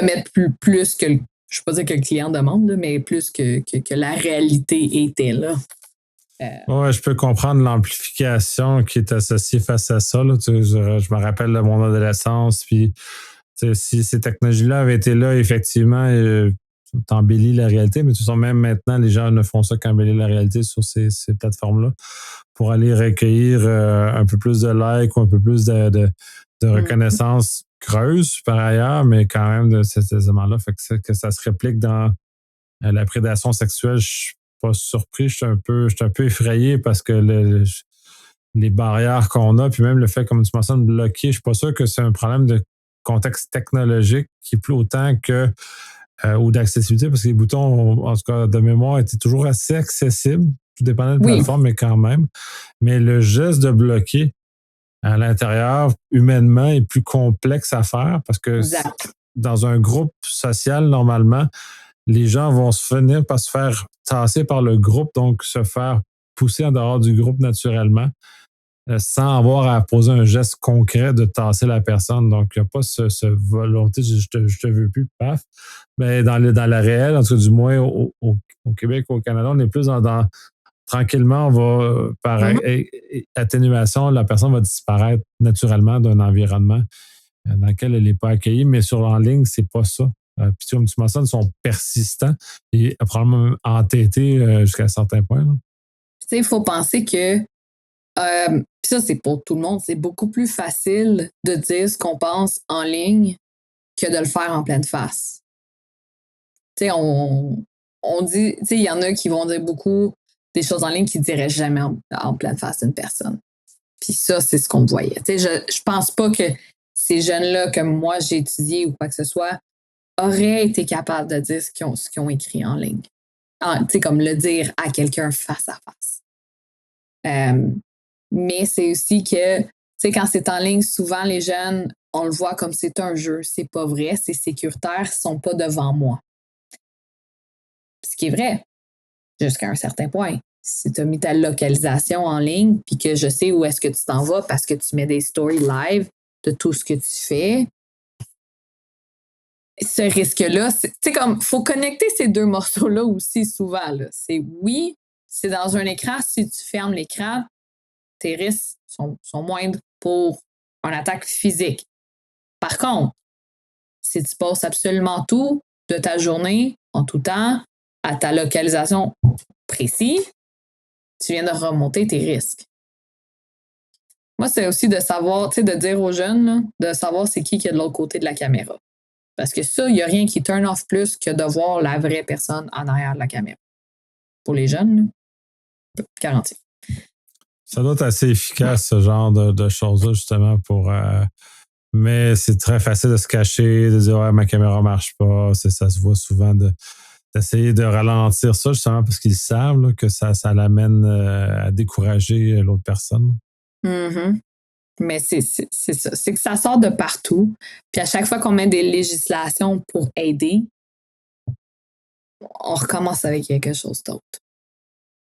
mettre plus que, je ne vais pas dire que le client demande, là, mais plus que la réalité était là. Ouais, je peux comprendre l'amplification qui est associée face à ça. Là. Je me rappelle de mon adolescence, puis si ces technologies-là avaient été là, effectivement, t'embellis la réalité, mais même maintenant, les gens ne font ça qu'embellir la réalité sur ces plateformes-là pour aller recueillir un peu plus de likes ou un peu plus de reconnaissance creuse par ailleurs, mais quand même de ces éléments-là. Fait que ça se réplique dans la prédation sexuelle. Je suis pas surpris, je suis un peu effrayé parce que les barrières qu'on a, puis même le fait, comme tu mentionnes, de bloquer, je suis pas sûr que c'est un problème de contexte technologique qui est plus autant que ou d'accessibilité, parce que les boutons, en tout cas de mémoire, étaient toujours assez accessibles, tout dépendant de la plateforme, mais quand même. Mais le geste de bloquer à l'intérieur, humainement, est plus complexe à faire parce que dans un groupe social, normalement, les gens vont finir par se faire tasser par le groupe, donc se faire pousser en dehors du groupe naturellement, sans avoir à poser un geste concret de tasser la personne. Donc, il n'y a pas ce volonté, je te veux plus, paf. Mais dans la réelle, en tout cas, du moins au Québec, au Canada, on est plus dans tranquillement, on va, par atténuation, la personne va disparaître naturellement d'un environnement dans lequel elle n'est pas accueillie, mais en ligne, c'est pas ça. Puis comme tu mentionnes, ils sont persistants et probablement entêtés jusqu'à un certain point. Il faut penser que ça, c'est pour tout le monde, c'est beaucoup plus facile de dire ce qu'on pense en ligne que de le faire en pleine face. On dit, il y en a qui vont dire beaucoup des choses en ligne qu'ils ne diraient jamais en pleine face d'une personne. Puis ça, c'est ce qu'on voyait. Je pense pas que ces jeunes-là, comme moi, j'ai étudié ou quoi que ce soit, auraient été capables de dire ce qu'ils ont écrit en ligne. Comme le dire à quelqu'un face à face. Mais c'est aussi que, quand c'est en ligne, souvent les jeunes, on le voit comme c'est un jeu. C'est pas vrai, c'est sécuritaire, ils sont pas devant moi. Ce qui est vrai, jusqu'à un certain point. Si tu as mis ta localisation en ligne, puis que je sais où est-ce que tu t'en vas parce que tu mets des stories live de tout ce que tu fais, ce risque-là, il faut connecter ces deux morceaux-là aussi souvent. Là. C'est dans un écran, si tu fermes l'écran, tes risques sont moindres pour une attaque physique. Par contre, si tu passes absolument tout de ta journée, en tout temps, à ta localisation précise, tu viens de remonter tes risques. Moi, c'est aussi de savoir, de dire aux jeunes, là, de savoir c'est qui est de l'autre côté de la caméra. Parce que ça, il n'y a rien qui turn off plus que de voir la vraie personne en arrière de la caméra. Pour les jeunes, là, garanti. Ça doit être assez efficace, ce genre de choses-là, justement, pour... mais c'est très facile de se cacher, de dire « Ouais, ma caméra ne marche pas ». Ça se voit souvent d'essayer de ralentir ça, justement, parce qu'ils savent là, que ça l'amène à décourager l'autre personne. Mm-hmm. Mais c'est ça. C'est que ça sort de partout. Puis à chaque fois qu'on met des législations pour aider, on recommence avec quelque chose d'autre.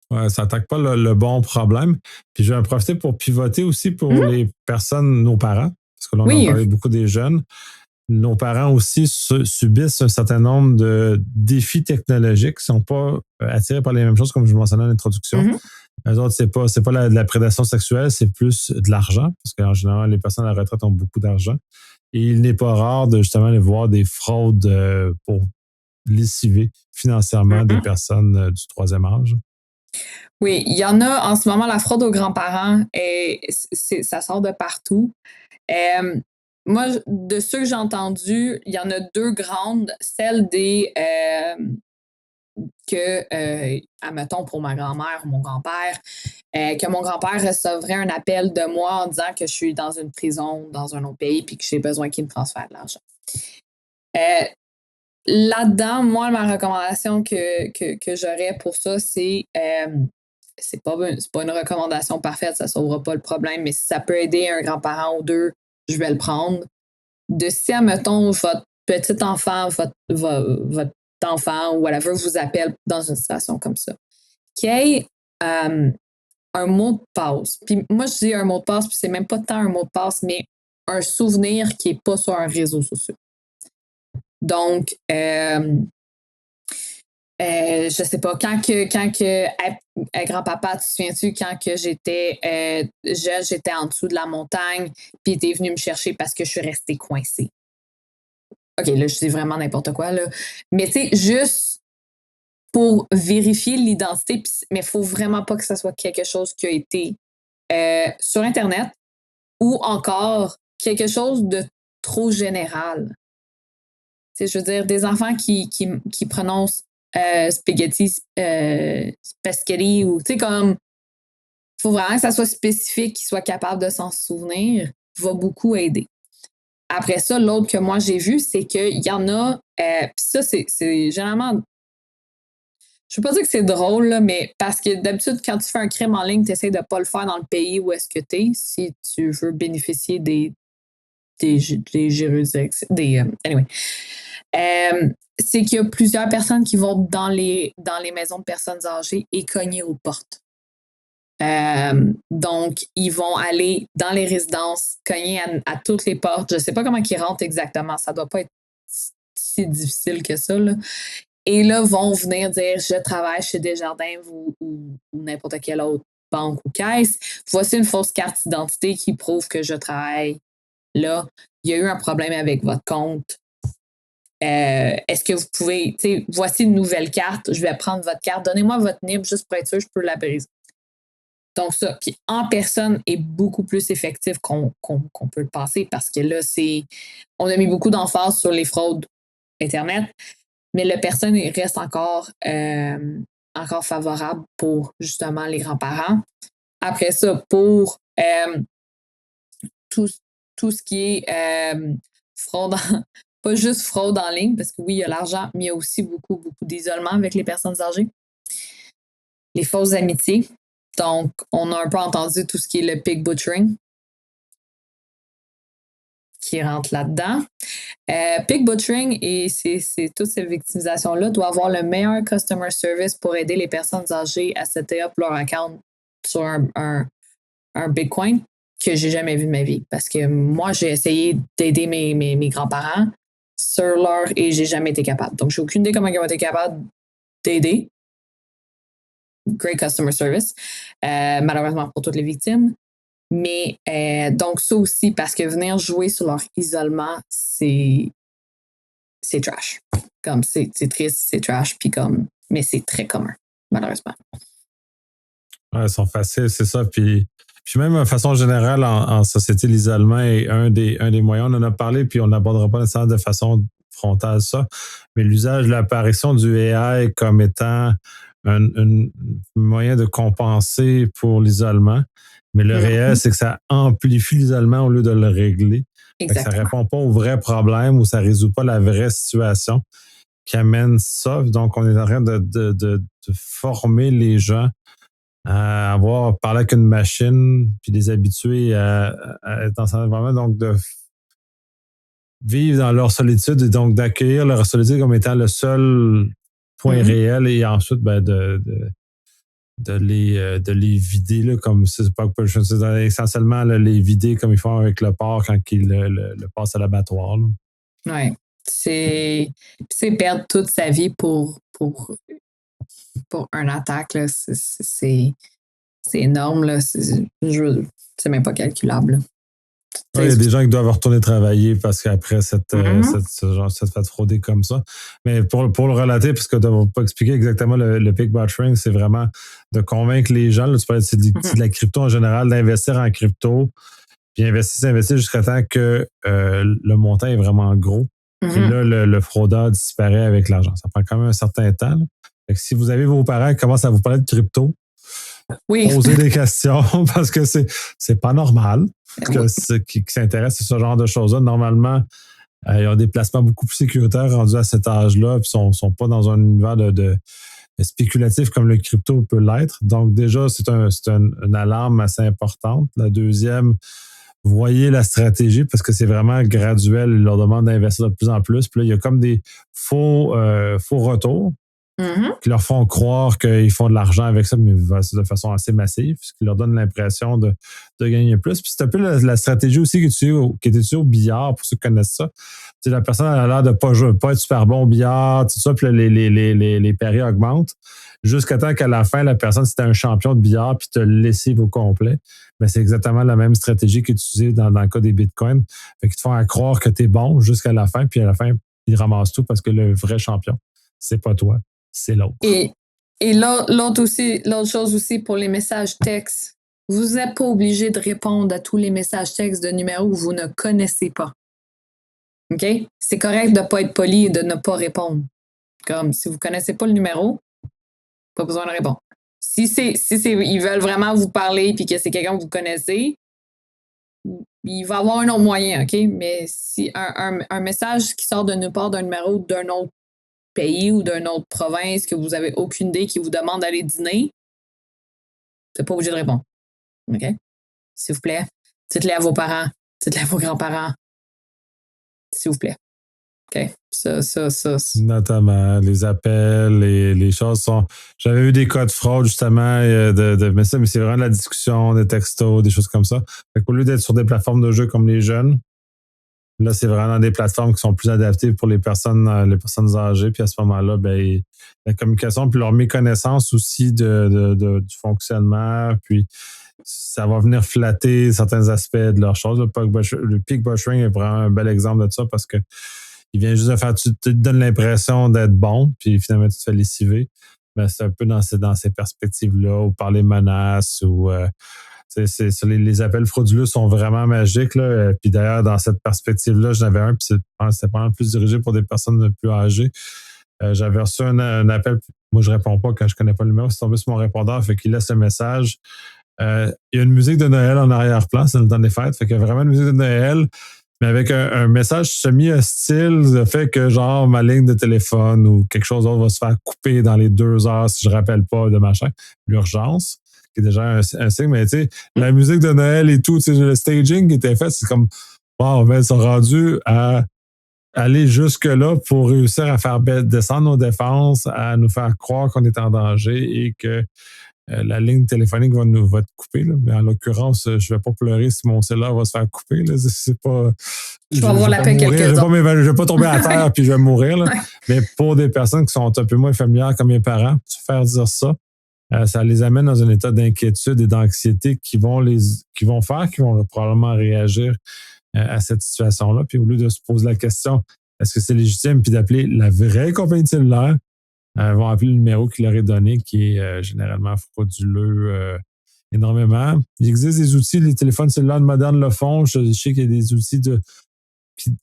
Ouais, ça n'attaque pas le bon problème. Puis je vais en profiter pour pivoter aussi pour les personnes, nos parents, parce que là, on en parlait beaucoup des jeunes. Nos parents aussi subissent un certain nombre de défis technologiques qui ne sont pas attirés par les mêmes choses, comme je mentionnais en introduction. Eux autres, c'est pas la prédation sexuelle, c'est plus de l'argent, parce qu'en général, les personnes à la retraite ont beaucoup d'argent. Et il n'est pas rare de justement aller voir des fraudes pour lessiver financièrement des personnes du troisième âge. Oui, il y en a en ce moment, la fraude aux grands-parents, ça sort de partout. Moi, de ceux que j'ai entendus, il y en a deux grandes. Celle des admettons pour ma grand-mère ou mon grand-père, que mon grand-père recevrait un appel de moi en disant que je suis dans une prison dans un autre pays puis que j'ai besoin qu'il me transfère de l'argent. Là-dedans, moi, ma recommandation que j'aurais pour ça, c'est pas une recommandation parfaite, ça ne sauvera pas le problème, mais si ça peut aider un grand-parent ou deux, je vais le prendre. De si, admettons, votre petit enfant, votre enfant ou whatever vous appelle dans une situation comme ça, qu'il y ait un mot de passe. Puis moi, je dis un mot de passe, puis c'est même pas tant un mot de passe, mais un souvenir qui n'est pas sur un réseau social. Donc, je sais pas, quand grand-papa, tu te souviens-tu, quand que j'étais jeune, j'étais en dessous de la montagne, puis t'es venu me chercher parce que je suis restée coincée. OK, là, je dis vraiment n'importe quoi, là. Mais tu sais, juste pour vérifier l'identité, mais il faut vraiment pas que ça soit quelque chose qui a été sur Internet ou encore quelque chose de trop général. Tu sais, je veux dire, des enfants qui prononcent spaghetti, spaghetti, ou tu sais, comme, il faut vraiment que ça soit spécifique, qu'ils soient capables de s'en souvenir, va beaucoup aider. Après ça, l'autre que moi j'ai vu, c'est qu'il y en a, puis ça, c'est généralement, je ne veux pas dire que c'est drôle, là, mais parce que d'habitude, quand tu fais un crime en ligne, tu essaies de ne pas le faire dans le pays où est-ce que tu es, si tu veux bénéficier des juridictions, anyway. C'est qu'il y a plusieurs personnes qui vont dans les maisons de personnes âgées et cogner aux portes. Donc, ils vont aller dans les résidences, cogner à toutes les portes. Je ne sais pas comment ils rentrent exactement. Ça ne doit pas être si difficile que ça, là. Et là, vont venir dire « Je travaille chez Desjardins ou n'importe quelle autre banque ou caisse. Voici une fausse carte d'identité qui prouve que je travaille là. Il y a eu un problème avec votre compte. Est-ce que vous pouvez, tu sais, voici une nouvelle carte, je vais prendre votre carte, donnez-moi votre NIB juste pour être sûr, je peux la briser. » Donc ça, puis en personne est beaucoup plus effectif qu'on peut le passer parce que là, on a mis beaucoup d'emphase sur les fraudes Internet, mais la personne reste encore favorable pour justement les grands-parents. Après ça, pour tout ce qui est fraude, pas juste fraude en ligne, parce que oui, il y a l'argent, mais il y a aussi beaucoup d'isolement avec les personnes âgées. Les fausses amitiés. Donc, on a un peu entendu tout ce qui est le pig butchering qui rentre là-dedans. Pig butchering et c'est toute cette victimisation-là doit avoir le meilleur customer service pour aider les personnes âgées à setter up leur account sur un Bitcoin que j'ai jamais vu de ma vie. Parce que moi, j'ai essayé d'aider mes grands-parents sur leur et j'ai jamais été capable. Donc, j'ai aucune idée comment ils ont été capables d'aider. Great customer service, malheureusement pour toutes les victimes. Mais donc ça aussi, parce que venir jouer sur leur isolement, c'est trash. Comme c'est triste, c'est trash, puis mais c'est très commun, malheureusement. Ouais, ils sont faciles, c'est ça. Puis même de façon générale, en société, l'isolement est un des moyens. On en a parlé, puis on n'abordera pas nécessairement de façon frontale ça, mais l'usage, l'apparition du AI comme étant un moyen de compenser pour l'isolement. Mais le réel, c'est que ça amplifie l'isolement au lieu de le régler. Ça ne répond pas au vrai problème ou ça ne résout pas la vraie situation. qui amène ça. Donc, on est en train de former les gens à avoir parlé avec une machine, puis les habituer à être dans cet environnement, donc de vivre dans leur solitude et donc d'accueillir leur solitude comme étant le seul point réel et ensuite de les vider, là, comme c'est pas essentiellement là, les vider comme ils font avec le porc quand ils le passent à l'abattoir. Oui. C'est perdre toute sa vie pour un attaque, là, c'est énorme. Là. C'est même pas calculable. Là. Il y a des gens qui doivent retourner travailler parce qu'après cette fait frauder comme ça. Mais pour le relater, parce que tu n'as pas expliqué exactement le Big Botchering, c'est vraiment de convaincre les gens, là, tu parlais de la crypto en général, d'investir en crypto, puis investir jusqu'à temps que le montant est vraiment gros. Et là, le fraudeur disparaît avec l'argent. Ça prend quand même un certain temps. Là. Fait que si vous avez vos parents qui commencent à vous parler de crypto, posez des questions parce que c'est pas normal qui s'intéressent à ce genre de choses-là. Normalement, ils ont des placements beaucoup plus sécuritaires rendus à cet âge-là, puis sont pas dans un univers de spéculatif comme le crypto peut l'être. Donc déjà, c'est une alarme assez importante. La deuxième, voyez la stratégie parce que c'est vraiment graduel. Ils leur demandent d'investir de plus en plus. Puis là, il y a comme des faux retours. Qui leur font croire qu'ils font de l'argent avec ça, mais de façon assez massive, ce qui leur donne l'impression de gagner plus. Puis c'est un peu la stratégie aussi qui est utilisée au billard, pour ceux qui connaissent ça. T'sais, la personne a l'air de pas être super bon au billard, tout ça, puis les paris augmentent, jusqu'à temps qu'à la fin, la personne, c'était un champion de billard, puis te lessive au complet. Mais c'est exactement la même stratégie qui est utilisée dans le cas des bitcoins. Fait qu'ils te font croire que tu es bon jusqu'à la fin, puis à la fin, ils ramassent tout parce que le vrai champion, c'est pas toi. C'est l'autre. Et l'autre chose aussi pour les messages textes, vous n'êtes pas obligé de répondre à tous les messages textes de numéros que vous ne connaissez pas. OK? C'est correct de ne pas être poli et de ne pas répondre. Comme si vous ne connaissez pas le numéro, pas besoin de répondre. Si ils veulent vraiment vous parler et que c'est quelqu'un que vous connaissez, il va y avoir un autre moyen, OK? Mais si un message qui sort de nulle part d'un numéro d'un autre pays ou d'une autre province que vous n'avez aucune idée qui vous demande d'aller dîner, vous n'êtes pas obligé de répondre. OK? S'il vous plaît, dites-le à vos parents, dites-le à vos grands-parents. S'il vous plaît. OK? Ça. Notamment, les appels, les choses sont... J'avais eu des cas de fraude, justement, mais c'est vraiment de la discussion, des textos, des choses comme ça. Fait qu'au lieu d'être sur des plateformes de jeux comme les jeunes, là, c'est vraiment des plateformes qui sont plus adaptées pour les personnes âgées. Puis à ce moment-là, ben, la communication, puis leur méconnaissance aussi du fonctionnement, puis ça va venir flatter certains aspects de leurs choses. Le peak botchering est vraiment un bel exemple de ça parce que il vient juste de faire, tu te donnes l'impression d'être bon, puis finalement, tu te fais lessiver. Ben, c'est un peu dans ces perspectives-là, ou par les menaces, ou... les appels frauduleux sont vraiment magiques. Là. Puis d'ailleurs, dans cette perspective-là, j'en avais un, puis c'était pas plus dirigé pour des personnes plus âgées. J'avais reçu un appel. Moi, je réponds pas quand je connais pas le numéro. C'est tombé sur mon répondeur, fait qu'il laisse un message. Il y a une musique de Noël en arrière-plan, c'est le temps des fêtes. Fait qu'il y a vraiment une musique de Noël, mais avec un message semi-hostile, le fait que genre ma ligne de téléphone ou quelque chose d'autre va se faire couper dans les 2 heures si je rappelle pas de machin. L'urgence. Qui est déjà un signe, mais tu sais, la musique de Noël et tout, le staging qui était fait, c'est comme, wow, mais ils sont rendus à aller jusque-là pour réussir à faire descendre nos défenses, à nous faire croire qu'on est en danger et que la ligne téléphonique va être coupée. Là. Mais en l'occurrence, je vais pas pleurer si mon cellulaire va se faire couper. Là. C'est pas... Je vais avoir l'appel quelques Je vais pas tomber à terre puis je vais mourir. Là. Mais pour des personnes qui sont un peu moins familières comme mes parents, se faire dire ça, ça les amène dans un état d'inquiétude et d'anxiété qui vont probablement réagir à cette situation-là. Puis au lieu de se poser la question, est-ce que c'est légitime, puis d'appeler la vraie compagnie de cellulaire, vont appeler le numéro qui leur est donné, qui est généralement frauduleux énormément. Il existe des outils, les téléphones cellulaires modernes le font. Je sais qu'il y a des outils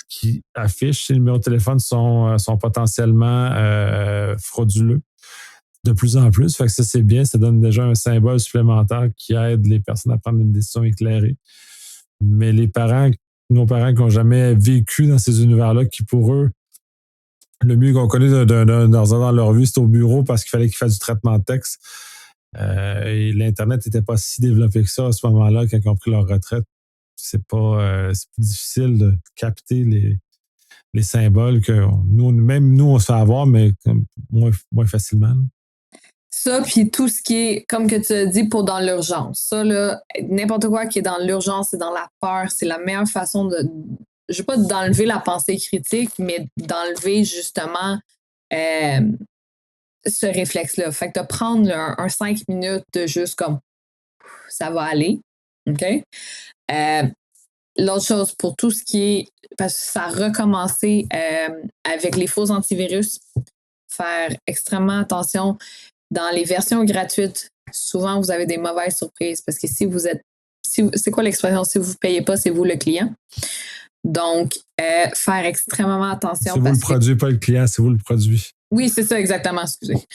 qui affichent si les numéros de téléphone sont potentiellement frauduleux. De plus en plus. Fait que ça, c'est bien. Ça donne déjà un symbole supplémentaire qui aide les personnes à prendre une décision éclairée. Mais nos parents qui n'ont jamais vécu dans ces univers-là, qui pour eux Le mieux qu'on connaît d'un ordinateur dans leur vie, c'est au bureau parce qu'il fallait qu'ils fassent du traitement de texte. Et l'Internet n'était pas si développé que ça à ce moment-là, quand ils ont pris leur retraite. C'est plus difficile de capter les symboles que même nous, on se fait avoir, mais moins facilement. Ça, puis tout ce qui est, comme que tu as dit, pour dans l'urgence. Ça, là, n'importe quoi qui est dans l'urgence et dans la peur, c'est la meilleure façon je veux pas d'enlever la pensée critique, mais d'enlever justement ce réflexe-là. Fait que de prendre un 5 minutes de juste comme ça va aller. OK? L'autre chose, pour tout ce qui est, parce que ça a recommencé avec les faux antivirus, faire extrêmement attention. Dans les versions gratuites, souvent, vous avez des mauvaises surprises parce que c'est quoi l'expression? Si vous ne payez pas, c'est vous le client. Donc, faire extrêmement attention. C'est vous le produit, pas le client, c'est vous le produit. Oui, c'est ça, exactement, excusez.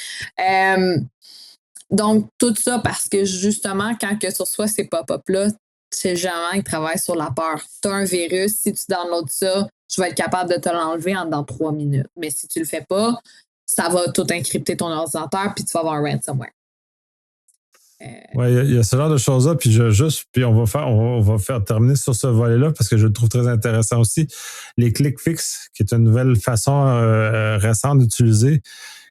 Donc, tout ça parce que justement, quand que tu reçois ces pop-up-là, c'est gens qui travaillent sur la peur. Tu as un virus, si tu downloads ça, je vais être capable de te l'enlever dans 3 minutes. Mais si tu le fais pas, ça va tout encrypter ton ordinateur puis tu vas avoir un ransomware. Oui, il y a ce genre de choses-là, puis on va faire terminer sur ce volet-là parce que je le trouve très intéressant aussi. Les click fix, qui est une nouvelle façon récente d'utiliser,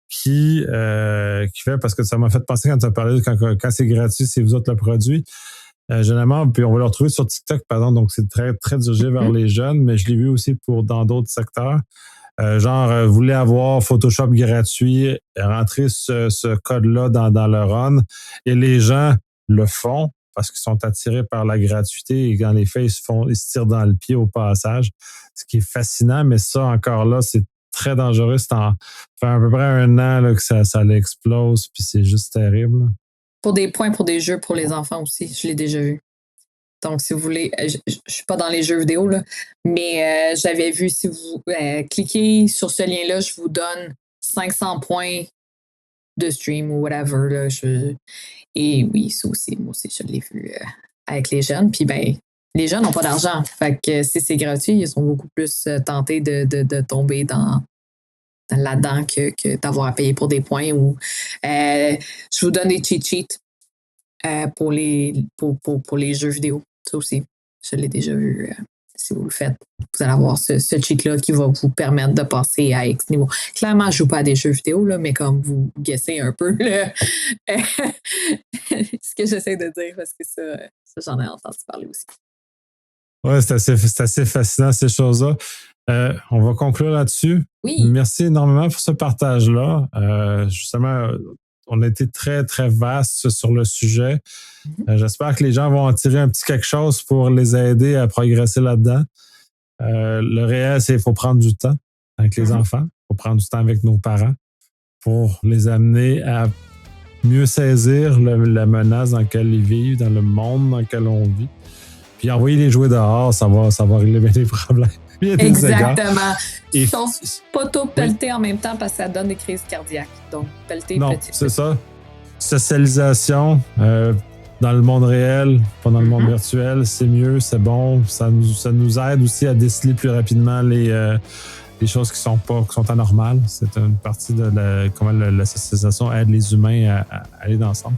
qui fait, parce que ça m'a fait penser quand tu as parlé, quand c'est gratuit, c'est vous autres le produit. Généralement, puis on va le retrouver sur TikTok, par exemple, donc c'est très, très dirigé vers les jeunes, mais je l'ai vu aussi dans d'autres secteurs. Vous voulez avoir Photoshop gratuit, rentrer ce code-là dans le run, et les gens le font parce qu'ils sont attirés par la gratuité et quand les faits, ils se tirent dans le pied au passage, ce qui est fascinant, mais ça, encore là, c'est très dangereux. Ça fait à peu près 1 an là, que ça l'explose, puis c'est juste terrible. Pour des points, pour des jeux pour les enfants aussi, je l'ai déjà vu. Donc, si vous voulez, je ne suis pas dans les jeux vidéo, là, mais j'avais vu, si vous cliquez sur ce lien-là, je vous donne 500 points de stream ou whatever. Là, et oui, ça aussi, moi aussi, je l'ai vu avec les jeunes. Puis, ben, les jeunes n'ont pas d'argent. Fait que si c'est gratuit, ils sont beaucoup plus tentés de tomber là-dedans que d'avoir à payer pour des points. Ou je vous donne des cheat sheets pour les jeux vidéo. Ça aussi, je l'ai déjà vu. Si vous le faites, vous allez avoir ce cheat-là qui va vous permettre de passer à X niveau. Clairement, je ne joue pas à des jeux vidéo, là, mais comme vous guessez un peu ce que j'essaie de dire, parce que ça j'en ai entendu parler aussi. Oui, c'est assez fascinant, ces choses-là. On va conclure là-dessus. Oui. Merci énormément pour ce partage-là. Justement, on a été très, très vaste sur le sujet. J'espère que les gens vont en tirer un petit quelque chose pour les aider à progresser là-dedans. Le réel, c'est qu'il faut prendre du temps avec les enfants. Il faut prendre du temps avec nos parents pour les amener à mieux saisir la menace dans laquelle ils vivent, dans le monde dans lequel on vit. Puis envoyer les jouer dehors, ça va régler bien les problèmes. Exactement. Sauf pas tout pelleter en même temps parce que ça donne des crises cardiaques. Donc, pelleter petit. C'est ça. Socialisation dans le monde réel, pas dans le monde virtuel, c'est mieux, c'est bon. Ça nous aide aussi à déceler plus rapidement les choses qui sont anormales. C'est une partie de comment la socialisation aide les humains à aller ensemble.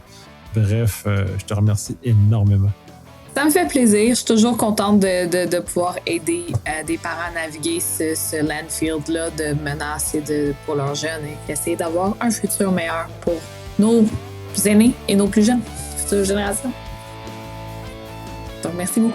Bref, je te remercie énormément. Ça me fait plaisir. Je suis toujours contente de pouvoir aider des parents à naviguer ce landfield-là de menaces pour leurs jeunes et essayer d'avoir un futur meilleur pour nos aînés et nos plus jeunes, futures générations. Donc, merci beaucoup.